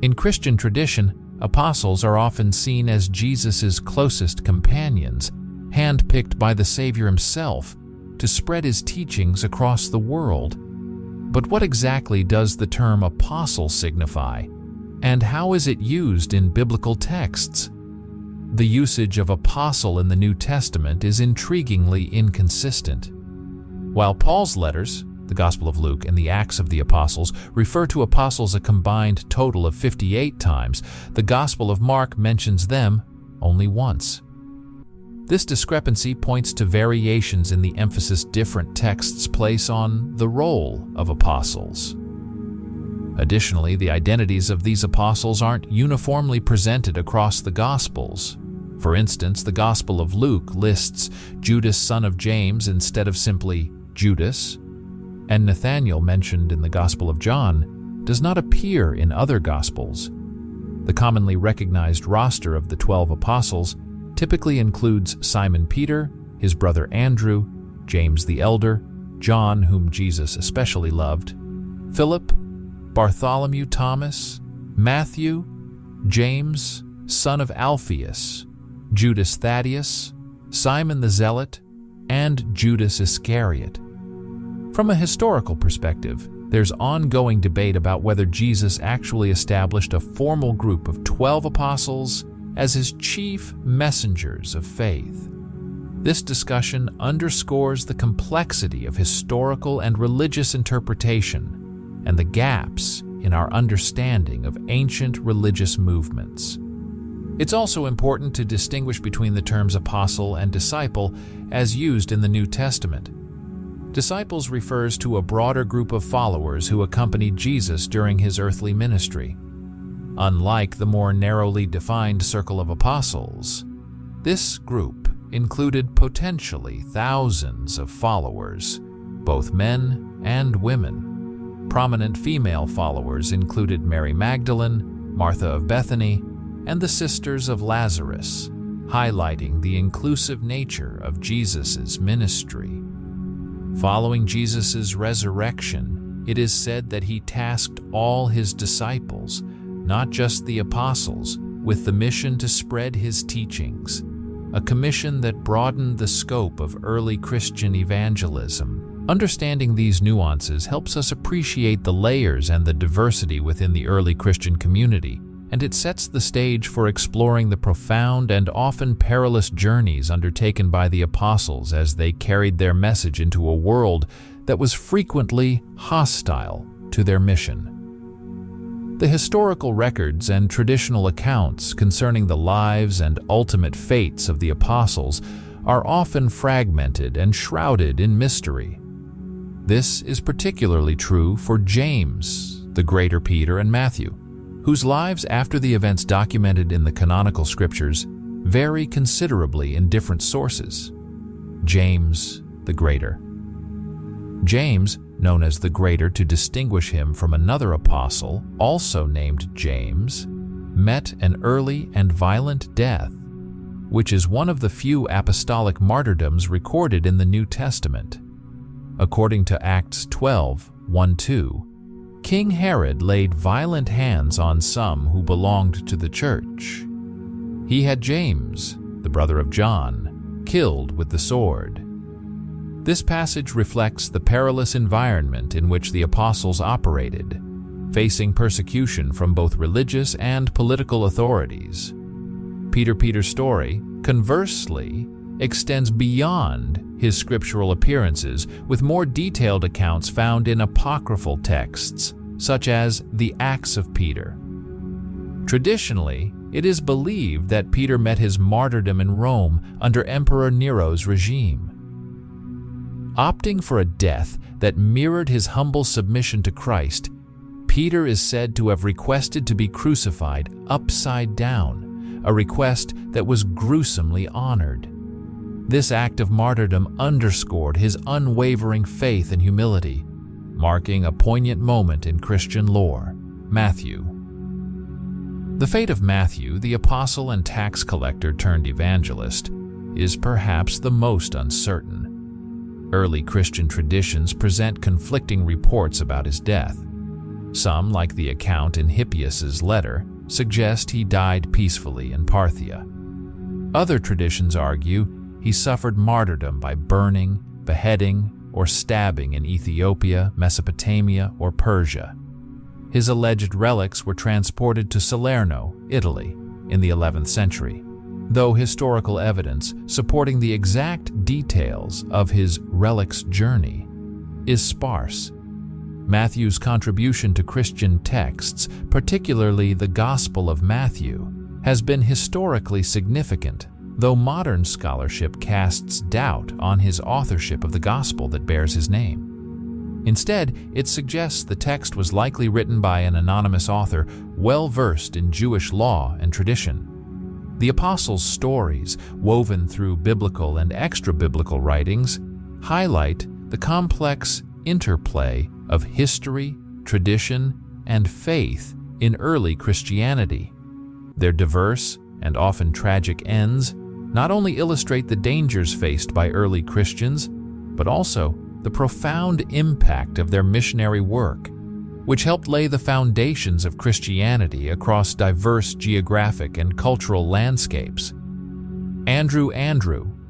Speaker 2: In Christian tradition, apostles are often seen as Jesus' closest companions, handpicked by the Savior himself to spread his teachings across the world. But what exactly does the term apostle signify, and how is it used in biblical texts? The usage of apostle in the New Testament is intriguingly inconsistent. While Paul's letters, the Gospel of Luke and the Acts of the Apostles, refer to apostles a combined total of 58 times, the Gospel of Mark mentions them only once. This discrepancy points to variations in the emphasis different texts place on the role of apostles. Additionally, the identities of these apostles aren't uniformly presented across the Gospels. For instance, the Gospel of Luke lists Judas, son of James, instead of simply Judas, and Nathanael, mentioned in the Gospel of John, does not appear in other Gospels. The commonly recognized roster of the 12 apostles typically includes Simon Peter, his brother Andrew, James the elder, John, whom Jesus especially loved, Philip, Bartholomew, Thomas, Matthew, James, son of Alphaeus, Judas Thaddeus, Simon the Zealot, and Judas Iscariot. From a historical perspective, there's ongoing debate about whether Jesus actually established a formal group of 12 apostles as his chief messengers of faith. This discussion underscores the complexity of historical and religious interpretation and the gaps in our understanding of ancient religious movements. It's also important to distinguish between the terms apostle and disciple as used in the New Testament. Disciples refers to a broader group of followers who accompanied Jesus during his earthly ministry. Unlike the more narrowly defined circle of apostles, this group included potentially thousands of followers, both men and women. Prominent female followers included Mary Magdalene, Martha of Bethany, and the Sisters of Lazarus, highlighting the inclusive nature of Jesus' ministry. Following Jesus' resurrection, it is said that he tasked all his disciples, not just the apostles, with the mission to spread his teachings, a commission that broadened the scope of early Christian evangelism. Understanding these nuances helps us appreciate the layers and the diversity within the early Christian community, and it sets the stage for exploring the profound and often perilous journeys undertaken by the apostles as they carried their message into a world that was frequently hostile to their mission. The historical records and traditional accounts concerning the lives and ultimate fates of the apostles are often fragmented and shrouded in mystery. This is particularly true for James, the greater Peter, and Matthew, whose lives after the events documented in the canonical scriptures vary considerably in different sources. James, the greater. James, known as the greater to distinguish him from another apostle, also named James, met an early and violent death, which is one of the few apostolic martyrdoms recorded in the New Testament. According to Acts 12:1-2, King Herod laid violent hands on some who belonged to the church. He had James, the brother of John, killed with the sword. This passage reflects the perilous environment in which the apostles operated, facing persecution from both religious and political authorities. Peter's story, conversely, extends beyond his scriptural appearances, with more detailed accounts found in apocryphal texts, such as the Acts of Peter. Traditionally, it is believed that Peter met his martyrdom in Rome under Emperor Nero's regime. Opting for a death that mirrored his humble submission to Christ, Peter is said to have requested to be crucified upside down, a request that was gruesomely honored. This act of martyrdom underscored his unwavering faith and humility, marking a poignant moment in Christian lore. Matthew. The fate of Matthew, the apostle and tax collector turned evangelist, is perhaps the most uncertain. Early Christian traditions present conflicting reports about his death. Some, like the account in Hippias's letter, suggest he died peacefully in Parthia. Other traditions argue he suffered martyrdom by burning, beheading, or stabbing in Ethiopia, Mesopotamia, or Persia. His alleged relics were transported to Salerno, Italy, in the 11th century, though historical evidence supporting the exact details of his relics' journey is sparse. Matthew's contribution to Christian texts, particularly the Gospel of Matthew, has been historically significant, though modern scholarship casts doubt on his authorship of the gospel that bears his name. Instead, it suggests the text was likely written by an anonymous author well-versed in Jewish law and tradition. The apostles' stories, woven through biblical and extra-biblical writings, highlight the complex interplay of history, tradition, and faith in early Christianity. Their diverse and often tragic ends not only illustrate the dangers faced by early Christians, but also the profound impact of their missionary work, which helped lay the foundations of Christianity across diverse geographic and cultural landscapes. Andrew,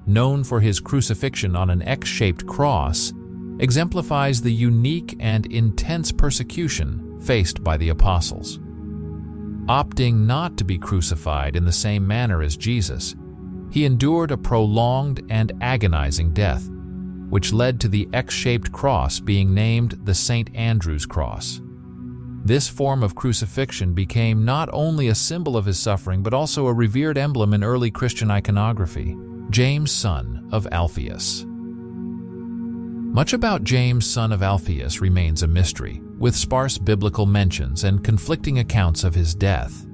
Speaker 2: known for his crucifixion on an X-shaped cross, exemplifies the unique and intense persecution faced by the apostles. Opting not to be crucified in the same manner as Jesus, he endured a prolonged and agonizing death, which led to the X-shaped cross being named the St. Andrew's Cross. This form of crucifixion became not only a symbol of his suffering, but also a revered emblem in early Christian iconography. James, son of Alphaeus. Much about James, son of Alphaeus, remains a mystery, with sparse biblical mentions and conflicting accounts of his death.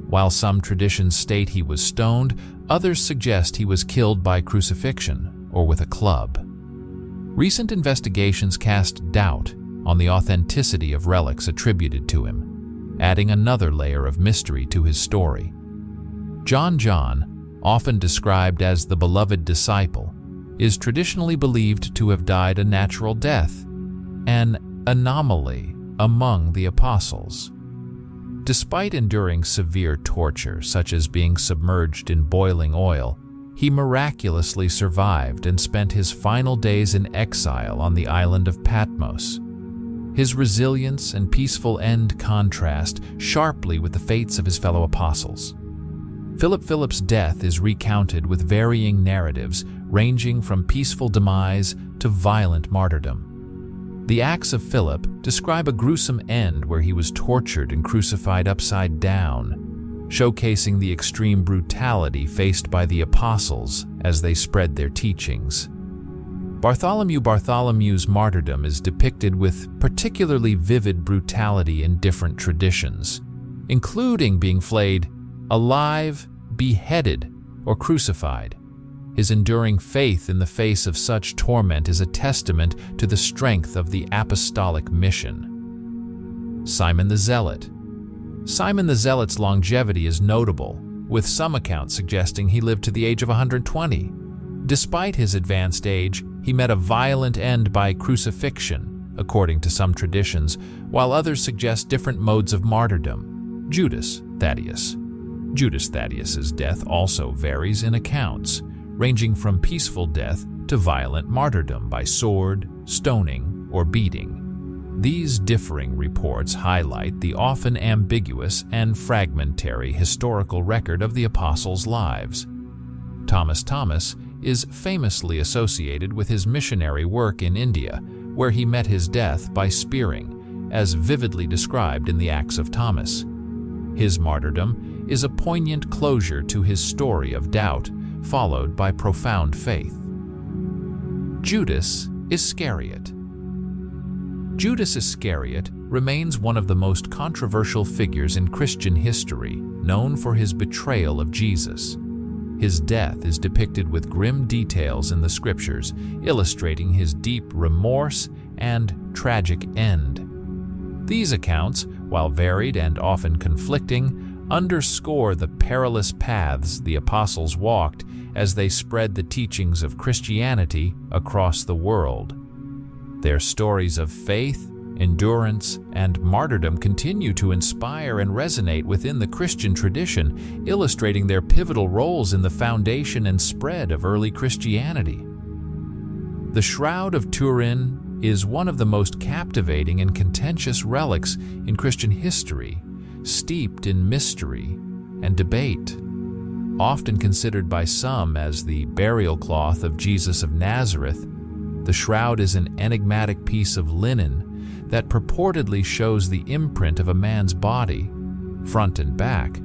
Speaker 2: While some traditions state he was stoned, others suggest he was killed by crucifixion or with a club. Recent investigations cast doubt on the authenticity of relics attributed to him, adding another layer of mystery to his story. John, often described as the beloved disciple, is traditionally believed to have died a natural death, an anomaly among the apostles. Despite enduring severe torture, such as being submerged in boiling oil, he miraculously survived and spent his final days in exile on the island of Patmos. His resilience and peaceful end contrast sharply with the fates of his fellow apostles. Philip's death is recounted with varying narratives, ranging from peaceful demise to violent martyrdom. The Acts of Philip describe a gruesome end where he was tortured and crucified upside down, showcasing the extreme brutality faced by the apostles as they spread their teachings. Bartholomew's martyrdom is depicted with particularly vivid brutality in different traditions, including being flayed alive, beheaded, or crucified. His enduring faith in the face of such torment is a testament to the strength of the apostolic mission. Simon the Zealot. Simon the Zealot's longevity is notable, with some accounts suggesting he lived to the age of 120. Despite his advanced age, he met a violent end by crucifixion, according to some traditions, while others suggest different modes of martyrdom. Judas Thaddeus's death also varies in accounts, ranging from peaceful death to violent martyrdom by sword, stoning, or beating. These differing reports highlight the often ambiguous and fragmentary historical record of the apostles' lives. Thomas is famously associated with his missionary work in India, where he met his death by spearing, as vividly described in the Acts of Thomas. His martyrdom is a poignant closure to his story of doubt, followed by profound faith. Judas Iscariot. Judas Iscariot remains one of the most controversial figures in Christian history, known for his betrayal of Jesus. His death is depicted with grim details in the scriptures, illustrating his deep remorse and tragic end. These accounts, while varied and often conflicting, underscore the perilous paths the apostles walked as they spread the teachings of Christianity across the world. Their stories of faith, endurance, and martyrdom continue to inspire and resonate within the Christian tradition, illustrating their pivotal roles in the foundation and spread of early Christianity. The Shroud of Turin is one of the most captivating and contentious relics in Christian history, steeped in mystery and debate. Often considered by some as the burial cloth of Jesus of Nazareth, the shroud is an enigmatic piece of linen that purportedly shows the imprint of a man's body, front and back,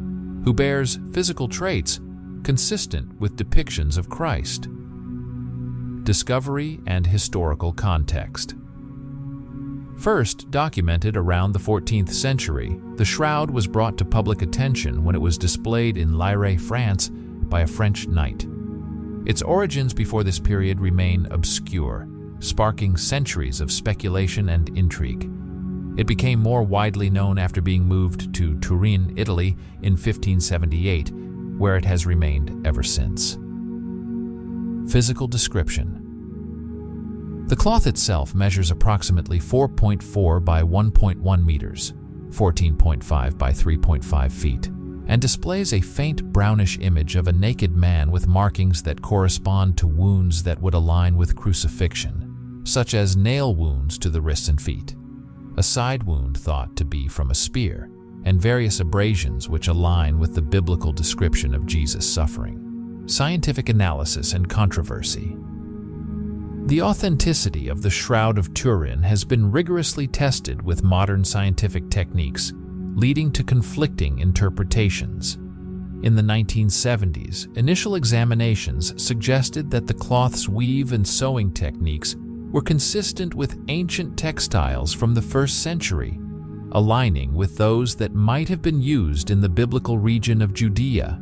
Speaker 2: who bears physical traits consistent with depictions of Christ. Discovery and historical context. First documented around the 14th century, the shroud was brought to public attention when it was displayed in Lyre, France, by a French knight. Its origins before this period remain obscure, sparking centuries of speculation and intrigue. It became more widely known after being moved to Turin, Italy in 1578, where it has remained ever since. Physical description. The cloth itself measures approximately 4.4 by 1.1 meters, 14.5 by 3.5 feet, and displays a faint brownish image of a naked man with markings that correspond to wounds that would align with crucifixion, such as nail wounds to the wrists and feet, a side wound thought to be from a spear, and various abrasions which align with the biblical description of Jesus' suffering. Scientific analysis and controversy. The authenticity of the Shroud of Turin has been rigorously tested with modern scientific techniques, leading to conflicting interpretations. In the 1970s, initial examinations suggested that the cloth's weave and sewing techniques were consistent with ancient textiles from the 1st century, aligning with those that might have been used in the biblical region of Judea.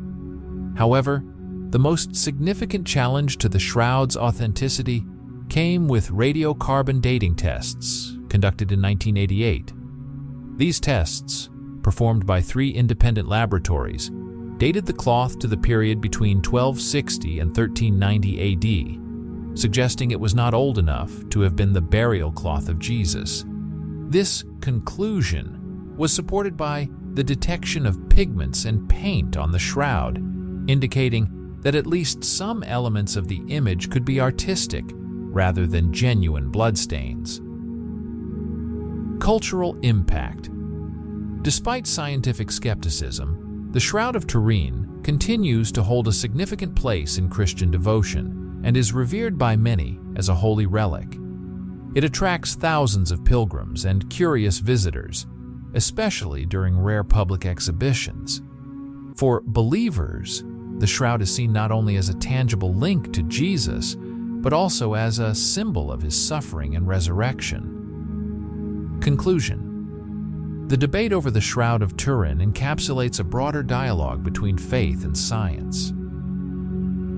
Speaker 2: However, the most significant challenge to the shroud's authenticity came with radiocarbon dating tests conducted in 1988. These tests, performed by 3 independent laboratories, dated the cloth to the period between 1260 and 1390 AD, suggesting it was not old enough to have been the burial cloth of Jesus. This conclusion was supported by the detection of pigments and paint on the shroud, indicating that at least some elements of the image could be artistic rather than genuine bloodstains. Cultural impact. Despite scientific skepticism, the Shroud of Turin continues to hold a significant place in Christian devotion and is revered by many as a holy relic. It attracts thousands of pilgrims and curious visitors, especially during rare public exhibitions. For believers, the shroud is seen not only as a tangible link to Jesus, but also as a symbol of his suffering and resurrection. Conclusion. The debate over the Shroud of Turin encapsulates a broader dialogue between faith and science.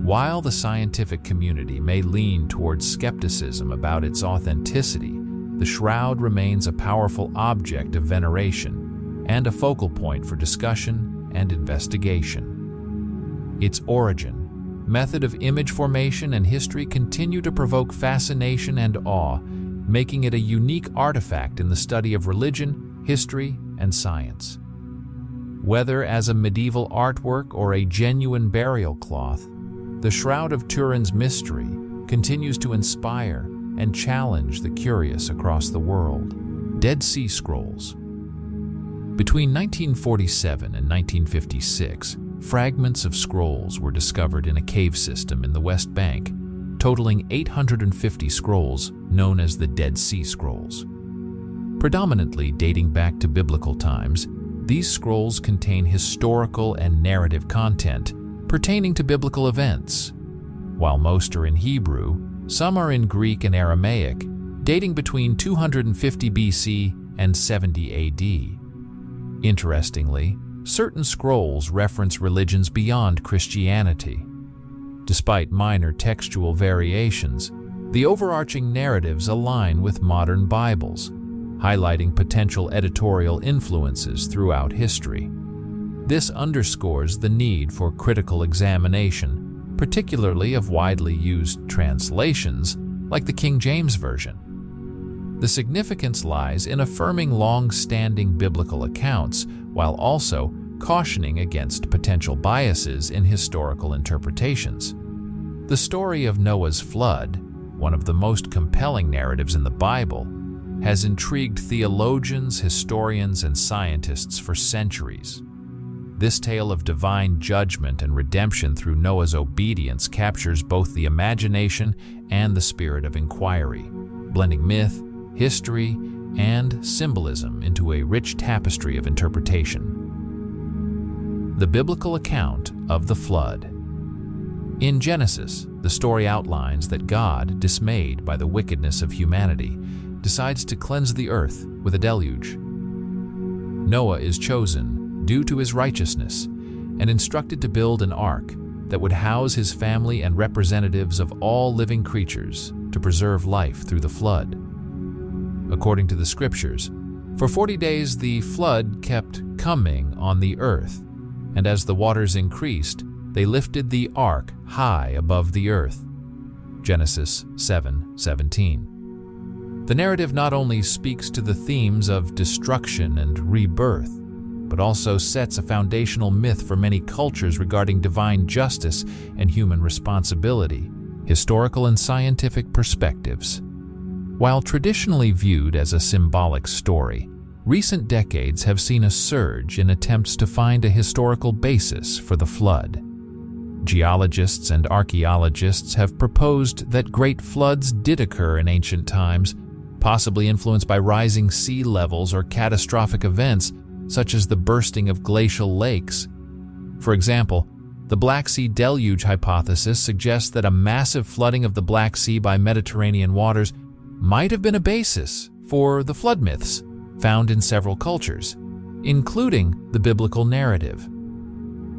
Speaker 2: While the scientific community may lean towards skepticism about its authenticity, the shroud remains a powerful object of veneration and a focal point for discussion and investigation. Its origin, method of image formation, and history continue to provoke fascination and awe, making it a unique artifact in the study of religion, history, and science. Whether as a medieval artwork or a genuine burial cloth, the Shroud of Turin's mystery continues to inspire and challenge the curious across the world. Dead Sea Scrolls. Between 1947 and 1956, fragments of scrolls were discovered in a cave system in the West Bank, totaling 850 scrolls known as the Dead Sea Scrolls. Predominantly dating back to biblical times, these scrolls contain historical and narrative content pertaining to biblical events. While most are in Hebrew, some are in Greek and Aramaic, dating between 250 BC and 70 AD. Interestingly, certain scrolls reference religions beyond Christianity. Despite minor textual variations, the overarching narratives align with modern Bibles, highlighting potential editorial influences throughout history. This underscores the need for critical examination, particularly of widely used translations like the King James Version. The significance lies in affirming long-standing biblical accounts while also cautioning against potential biases in historical interpretations. The story of Noah's flood, one of the most compelling narratives in the Bible, has intrigued theologians, historians, and scientists for centuries. This tale of divine judgment and redemption through Noah's obedience captures both the imagination and the spirit of inquiry, blending myth, history, and symbolism into a rich tapestry of interpretation. The biblical account of the flood. In Genesis, the story outlines that God, dismayed by the wickedness of humanity, decides to cleanse the earth with a deluge. Noah is chosen due to his righteousness and instructed to build an ark that would house his family and representatives of all living creatures to preserve life through the flood. According to the scriptures, for 40 days the flood kept coming on the earth, and as the waters increased, they lifted the ark high above the earth. Genesis 7:17. The narrative not only speaks to the themes of destruction and rebirth, but also sets a foundational myth for many cultures regarding divine justice and human responsibility, historical and scientific perspectives. While traditionally viewed as a symbolic story, recent decades have seen a surge in attempts to find a historical basis for the flood. Geologists and archaeologists have proposed that great floods did occur in ancient times, possibly influenced by rising sea levels or catastrophic events such as the bursting of glacial lakes. For example, the Black Sea deluge hypothesis suggests that a massive flooding of the Black Sea by Mediterranean waters might have been a basis for the flood myths found in several cultures, including the biblical narrative.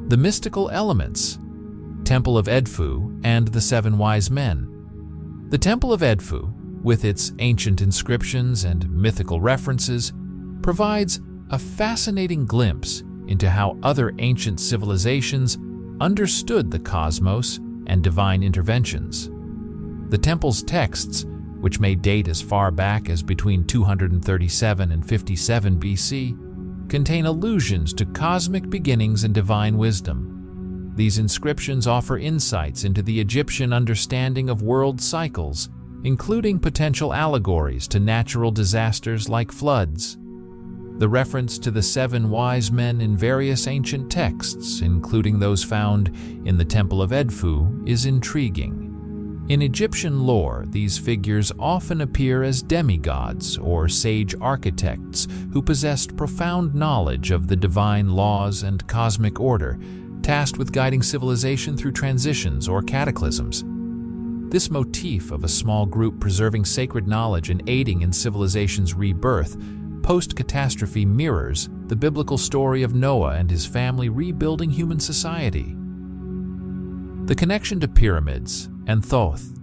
Speaker 2: The mystical elements, Temple of Edfu and the Seven Wise Men. The Temple of Edfu, with its ancient inscriptions and mythical references, provides a fascinating glimpse into how other ancient civilizations understood the cosmos and divine interventions. The temple's texts, which may date as far back as between 237 and 57 BC, contain allusions to cosmic beginnings and divine wisdom. These inscriptions offer insights into the Egyptian understanding of world cycles, including potential allegories to natural disasters like floods. The reference to the seven wise men in various ancient texts, including those found in the Temple of Edfu, is intriguing. In Egyptian lore, these figures often appear as demigods or sage architects who possessed profound knowledge of the divine laws and cosmic order, tasked with guiding civilization through transitions or cataclysms. This motif of a small group preserving sacred knowledge and aiding in civilization's rebirth post-catastrophe mirrors the biblical story of Noah and his family rebuilding human society. The connection to pyramids and Thoth.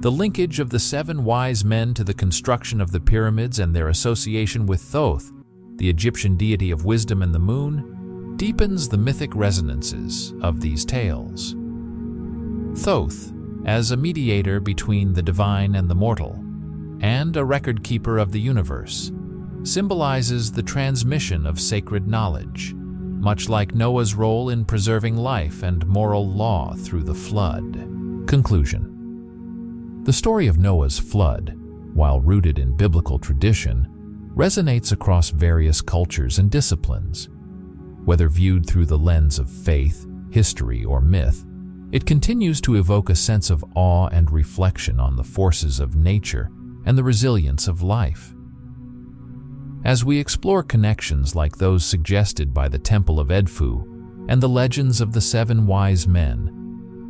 Speaker 2: The linkage of the seven wise men to the construction of the pyramids and their association with Thoth, the Egyptian deity of wisdom and the moon, deepens the mythic resonances of these tales. Thoth, as a mediator between the divine and the mortal, and a record keeper of the universe, symbolizes the transmission of sacred knowledge, much like Noah's role in preserving life and moral law through the flood. Conclusion. The story of Noah's flood, while rooted in biblical tradition, resonates across various cultures and disciplines. Whether viewed through the lens of faith, history, or myth, it continues to evoke a sense of awe and reflection on the forces of nature and the resilience of life. As we explore connections like those suggested by the Temple of Edfu and the legends of the seven wise men,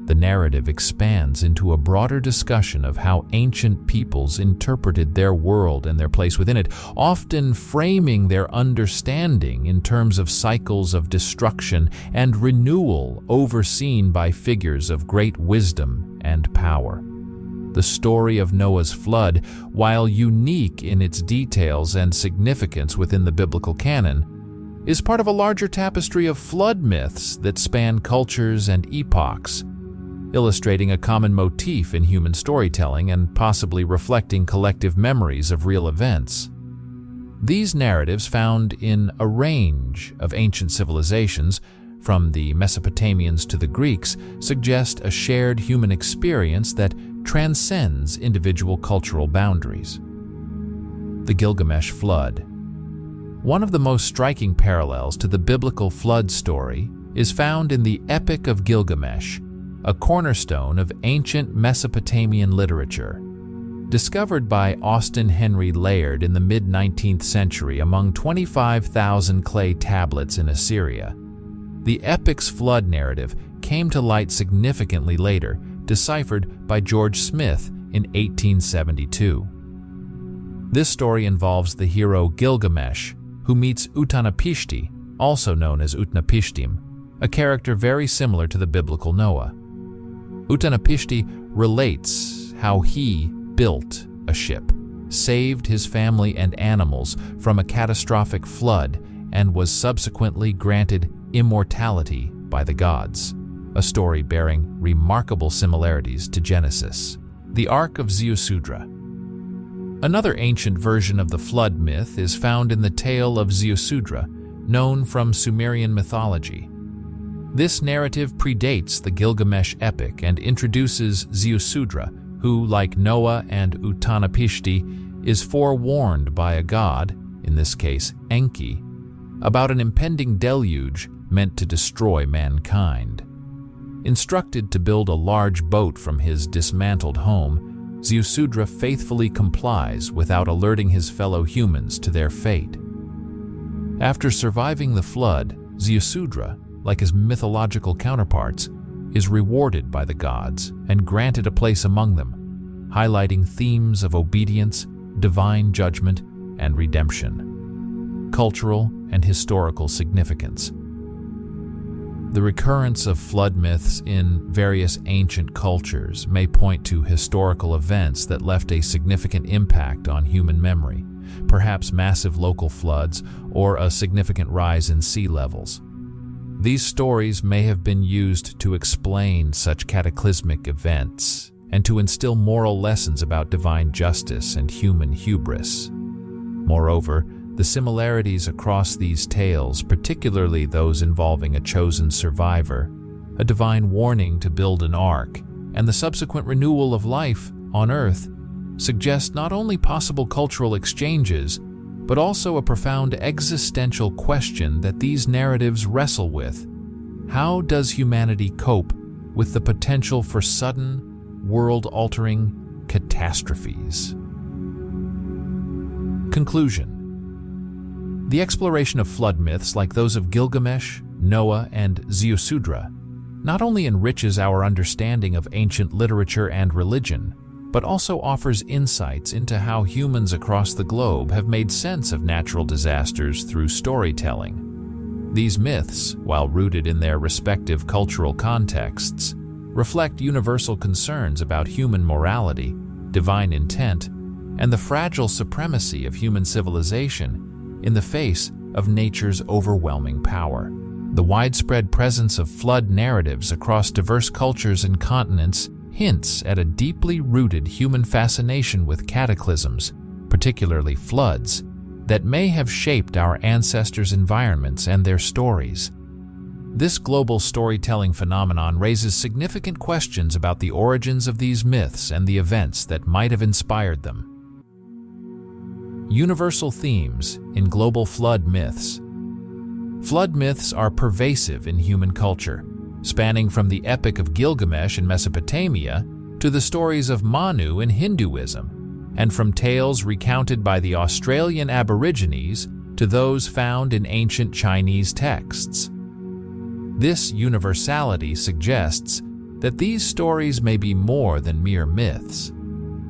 Speaker 2: the narrative expands into a broader discussion of how ancient peoples interpreted their world and their place within it, often framing their understanding in terms of cycles of destruction and renewal overseen by figures of great wisdom and power. The story of Noah's flood, while unique in its details and significance within the biblical canon, is part of a larger tapestry of flood myths that span cultures and epochs, illustrating a common motif in human storytelling and possibly reflecting collective memories of real events. These narratives, found in a range of ancient civilizations, from the Mesopotamians to the Greeks, suggest a shared human experience that transcends individual cultural boundaries. The Gilgamesh Flood. One of the most striking parallels to the biblical flood story is found in the Epic of Gilgamesh, a cornerstone of ancient Mesopotamian literature. Discovered by Austin Henry Layard in the mid-19th century among 25,000 clay tablets in Assyria, the epic's flood narrative came to light significantly later, deciphered by George Smith in 1872. This story involves the hero Gilgamesh, who meets Utanapishti, also known as Utnapishtim, a character very similar to the biblical Noah. Utanapishti relates how he built a ship, saved his family and animals from a catastrophic flood, and was subsequently granted immortality by the gods, a story bearing remarkable similarities to Genesis. The Ark of Ziusudra. Another ancient version of the flood myth is found in the tale of Ziusudra, known from Sumerian mythology. This narrative predates the Gilgamesh epic and introduces Ziusudra, who, like Noah and Utanapishti, is forewarned by a god, in this case Enki, about an impending deluge meant to destroy mankind. Instructed to build a large boat from his dismantled home, Ziusudra faithfully complies without alerting his fellow humans to their fate. After surviving the flood, Ziusudra, like his mythological counterparts, is rewarded by the gods and granted a place among them, highlighting themes of obedience, divine judgment, and redemption. Cultural and historical significance. The recurrence of flood myths in various ancient cultures may point to historical events that left a significant impact on human memory, perhaps massive local floods or a significant rise in sea levels. These stories may have been used to explain such cataclysmic events and to instill moral lessons about divine justice and human hubris. Moreover, the similarities across these tales, particularly those involving a chosen survivor, a divine warning to build an ark, and the subsequent renewal of life on Earth, suggest not only possible cultural exchanges, but also a profound existential question that these narratives wrestle with. How does humanity cope with the potential for sudden, world-altering catastrophes? Conclusion. The exploration of flood myths like those of Gilgamesh, Noah, and Ziusudra not only enriches our understanding of ancient literature and religion, but also offers insights into how humans across the globe have made sense of natural disasters through storytelling. These myths, while rooted in their respective cultural contexts, reflect universal concerns about human morality, divine intent, and the fragile supremacy of human civilization in the face of nature's overwhelming power. The widespread presence of flood narratives across diverse cultures and continents hints at a deeply rooted human fascination with cataclysms, particularly floods, that may have shaped our ancestors' environments and their stories. This global storytelling phenomenon raises significant questions about the origins of these myths and the events that might have inspired them. Universal themes in global flood myths. Flood myths are pervasive in human culture, spanning from the Epic of Gilgamesh in Mesopotamia to the stories of Manu in Hinduism, and from tales recounted by the Australian Aborigines to those found in ancient Chinese texts. This universality suggests that these stories may be more than mere myths.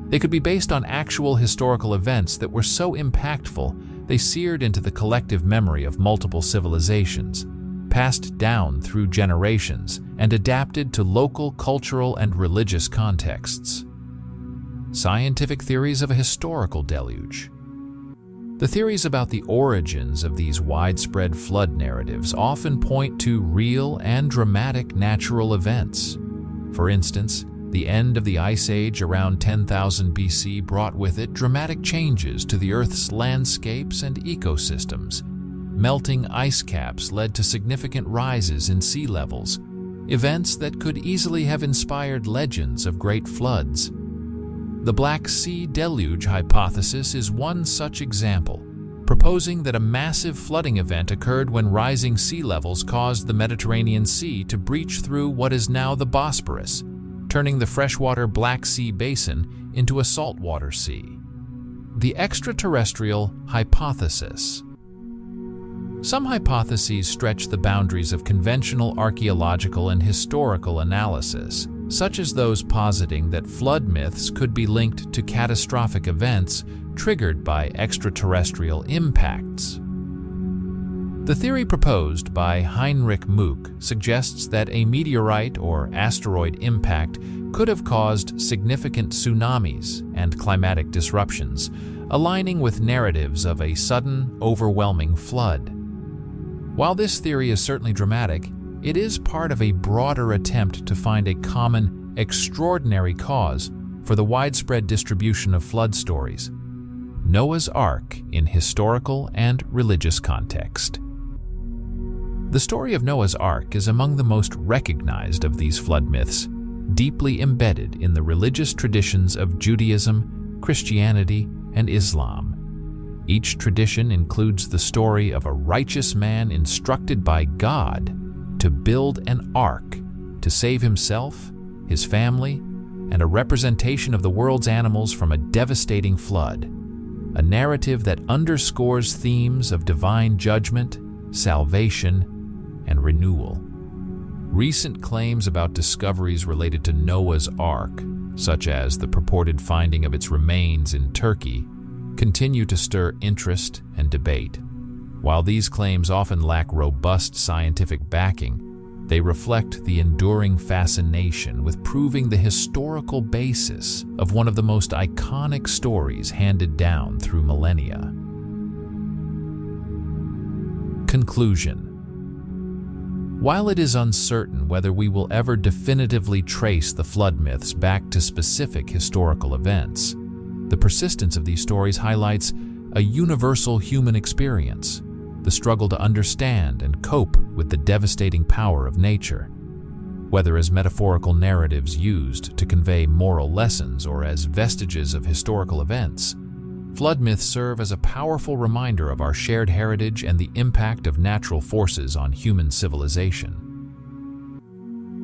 Speaker 2: They could be based on actual historical events that were so impactful they seared into the collective memory of multiple civilizations, passed down through generations, and adapted to local cultural and religious contexts. Scientific theories of a historical deluge. The theories about the origins of these widespread flood narratives often point to real and dramatic natural events. For instance, the end of the Ice Age around 10,000 BC brought with it dramatic changes to the Earth's landscapes and ecosystems. Melting ice caps led to significant rises in sea levels, events that could easily have inspired legends of great floods. The Black Sea Deluge hypothesis is one such example, proposing that a massive flooding event occurred when rising sea levels caused the Mediterranean Sea to breach through what is now the Bosporus, turning the freshwater Black Sea basin into a saltwater sea. The extraterrestrial hypothesis. Some hypotheses stretch the boundaries of conventional archaeological and historical analysis, such as those positing that flood myths could be linked to catastrophic events triggered by extraterrestrial impacts. The theory proposed by Heinrich Muck suggests that a meteorite or asteroid impact could have caused significant tsunamis and climatic disruptions, aligning with narratives of a sudden, overwhelming flood. While this theory is certainly dramatic, it is part of a broader attempt to find a common, extraordinary cause for the widespread distribution of flood stories. Noah's Ark in historical and religious context. The story of Noah's Ark is among the most recognized of these flood myths, deeply embedded in the religious traditions of Judaism, Christianity, and Islam. Each tradition includes the story of a righteous man instructed by God to build an ark to save himself, his family, and a representation of the world's animals from a devastating flood, a narrative that underscores themes of divine judgment, salvation, and renewal. Recent claims about discoveries related to Noah's Ark, such as the purported finding of its remains in Turkey, continue to stir interest and debate. While these claims often lack robust scientific backing, they reflect the enduring fascination with proving the historical basis of one of the most iconic stories handed down through millennia. Conclusion. While it is uncertain whether we will ever definitively trace the flood myths back to specific historical events, the persistence of these stories highlights a universal human experience, the struggle to understand and cope with the devastating power of nature. Whether as metaphorical narratives used to convey moral lessons or as vestiges of historical events, flood myths serve as a powerful reminder of our shared heritage and the impact of natural forces on human civilization.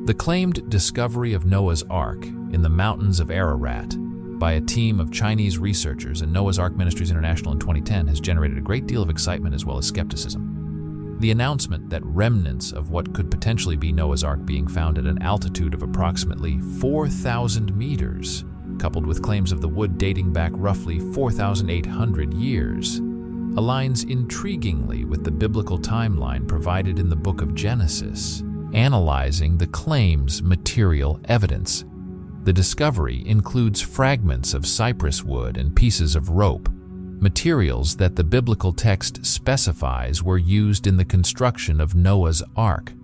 Speaker 2: The claimed discovery of Noah's Ark in the mountains of Ararat by a team of Chinese researchers and Noah's Ark Ministries International in 2010 has generated a great deal of excitement as well as skepticism. The announcement that remnants of what could potentially be Noah's Ark being found at an altitude of approximately 4,000 meters, coupled with claims of the wood dating back roughly 4,800 years, aligns intriguingly with the biblical timeline provided in the book of Genesis. Analyzing the claim's material evidence, the discovery includes fragments of cypress wood and pieces of rope, materials that the biblical text specifies were used in the construction of Noah's Ark.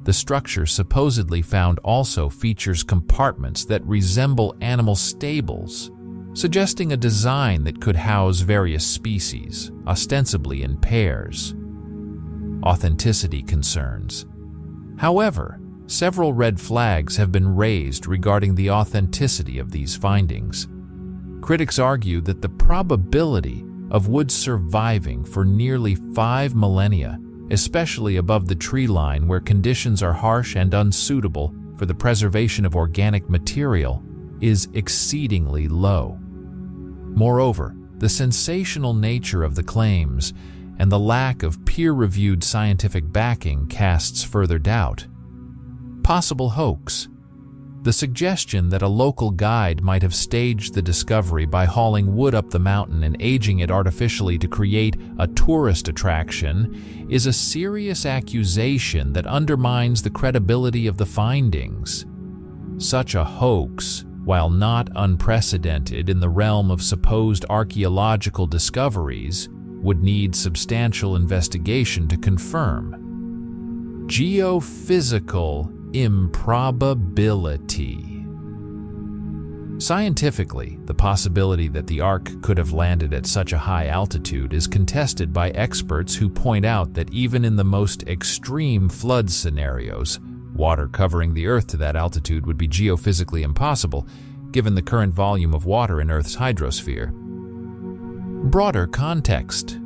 Speaker 2: The structure supposedly found also features compartments that resemble animal stables, suggesting a design that could house various species, ostensibly in pairs. Authenticity concerns. However, several red flags have been raised regarding the authenticity of these findings. Critics argue that the probability of wood surviving for nearly 5 millennia, especially above the tree line where conditions are harsh and unsuitable for the preservation of organic material, is exceedingly low. Moreover, the sensational nature of the claims and the lack of peer-reviewed scientific backing casts further doubt. Possible hoax. The suggestion that a local guide might have staged the discovery by hauling wood up the mountain and aging it artificially to create a tourist attraction is a serious accusation that undermines the credibility of the findings. Such a hoax, while not unprecedented in the realm of supposed archaeological discoveries, would need substantial investigation to confirm. Geophysical improbability. Scientifically, the possibility that the Ark could have landed at such a high altitude is contested by experts who point out that even in the most extreme flood scenarios, water covering the Earth to that altitude would be geophysically impossible, given the current volume of water in Earth's hydrosphere. Broader context.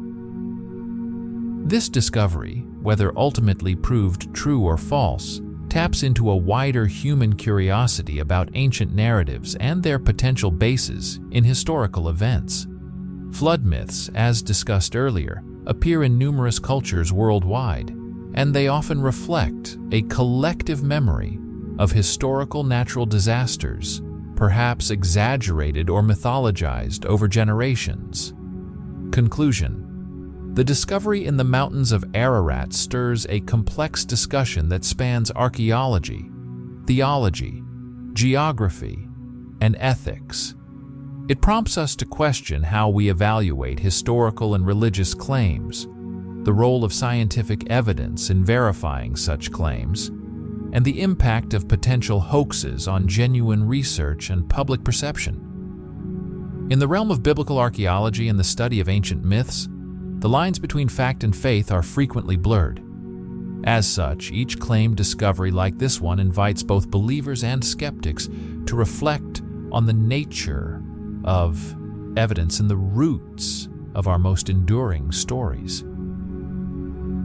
Speaker 2: This discovery, whether ultimately proved true or false, taps into a wider human curiosity about ancient narratives and their potential bases in historical events. Flood myths, as discussed earlier, appear in numerous cultures worldwide, and they often reflect a collective memory of historical natural disasters, perhaps exaggerated or mythologized over generations. Conclusion: the discovery in the mountains of Ararat stirs a complex discussion that spans archaeology, theology, geography, and ethics. It prompts us to question how we evaluate historical and religious claims, the role of scientific evidence in verifying such claims, and the impact of potential hoaxes on genuine research and public perception. In the realm of biblical archaeology and the study of ancient myths, the lines between fact and faith are frequently blurred. As such, each claimed discovery like this one invites both believers and skeptics to reflect on the nature of evidence and the roots of our most enduring stories.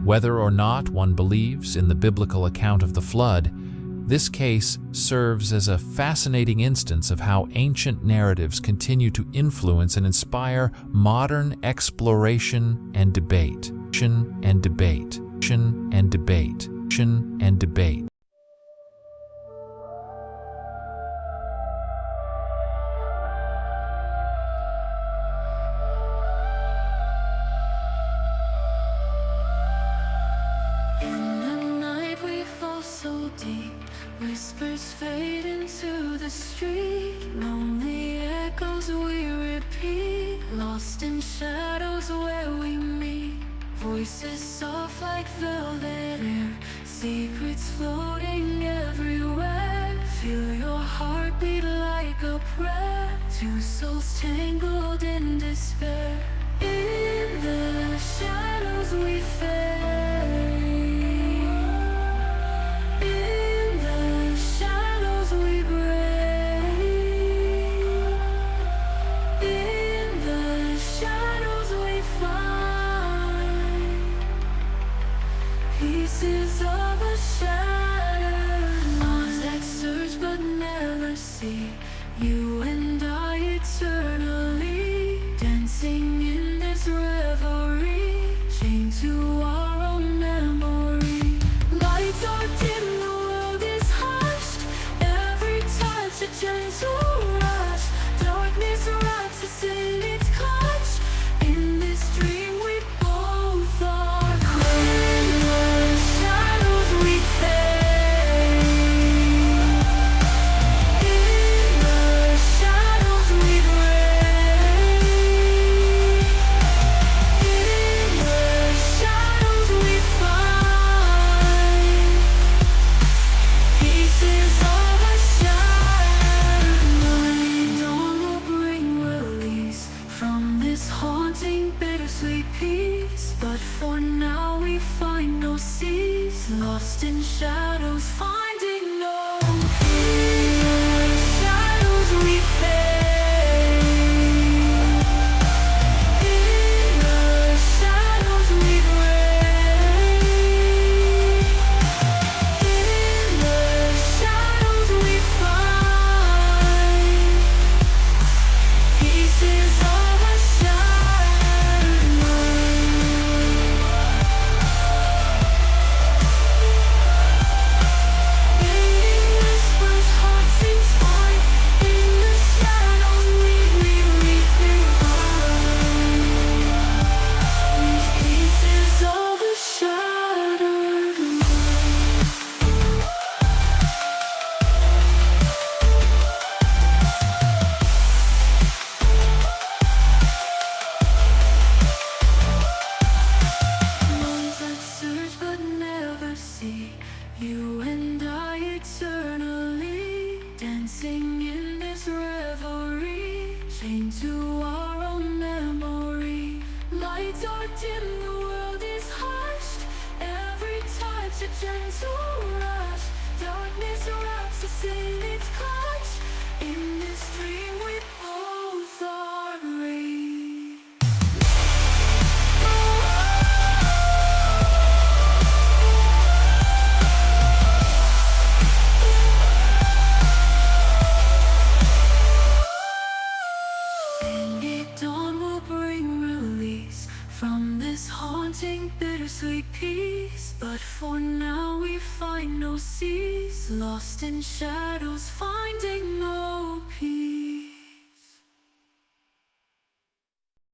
Speaker 2: Whether or not one believes in the biblical account of the flood, this case serves as a fascinating instance of how ancient narratives continue to influence and inspire modern exploration and debate. And debate. And debate. And debate.
Speaker 3: Whispers fade into the street, lonely echoes we repeat, lost in shadows where we meet. Voices soft like velvet air, secrets floating everywhere. Feel your heartbeat like a prayer, two souls tangled in despair. In the shadows we fade. Pieces of a shattered lost that search but never see. You and I eternally dancing in this revelry, chained to our own memory. Lights are dim, the world is hushed. Every touch a gentle rush. Darkness wraps us in its clutch. In this dream we both are. But for now we find no seas, lost in shadows, finding no peace. In the shadows we fade. In the shadows we break. In the shadows we find pieces of a shattered mind. You and I eternally dancing in this revelry, chained to our own memory. Lights are dim, the world is hushed. Every touch a gentle rush. Darkness wraps us in its clutch. In this dream we both are raised. Dawn will bring release from this heart. But for now we find no seas, lost in shadows, find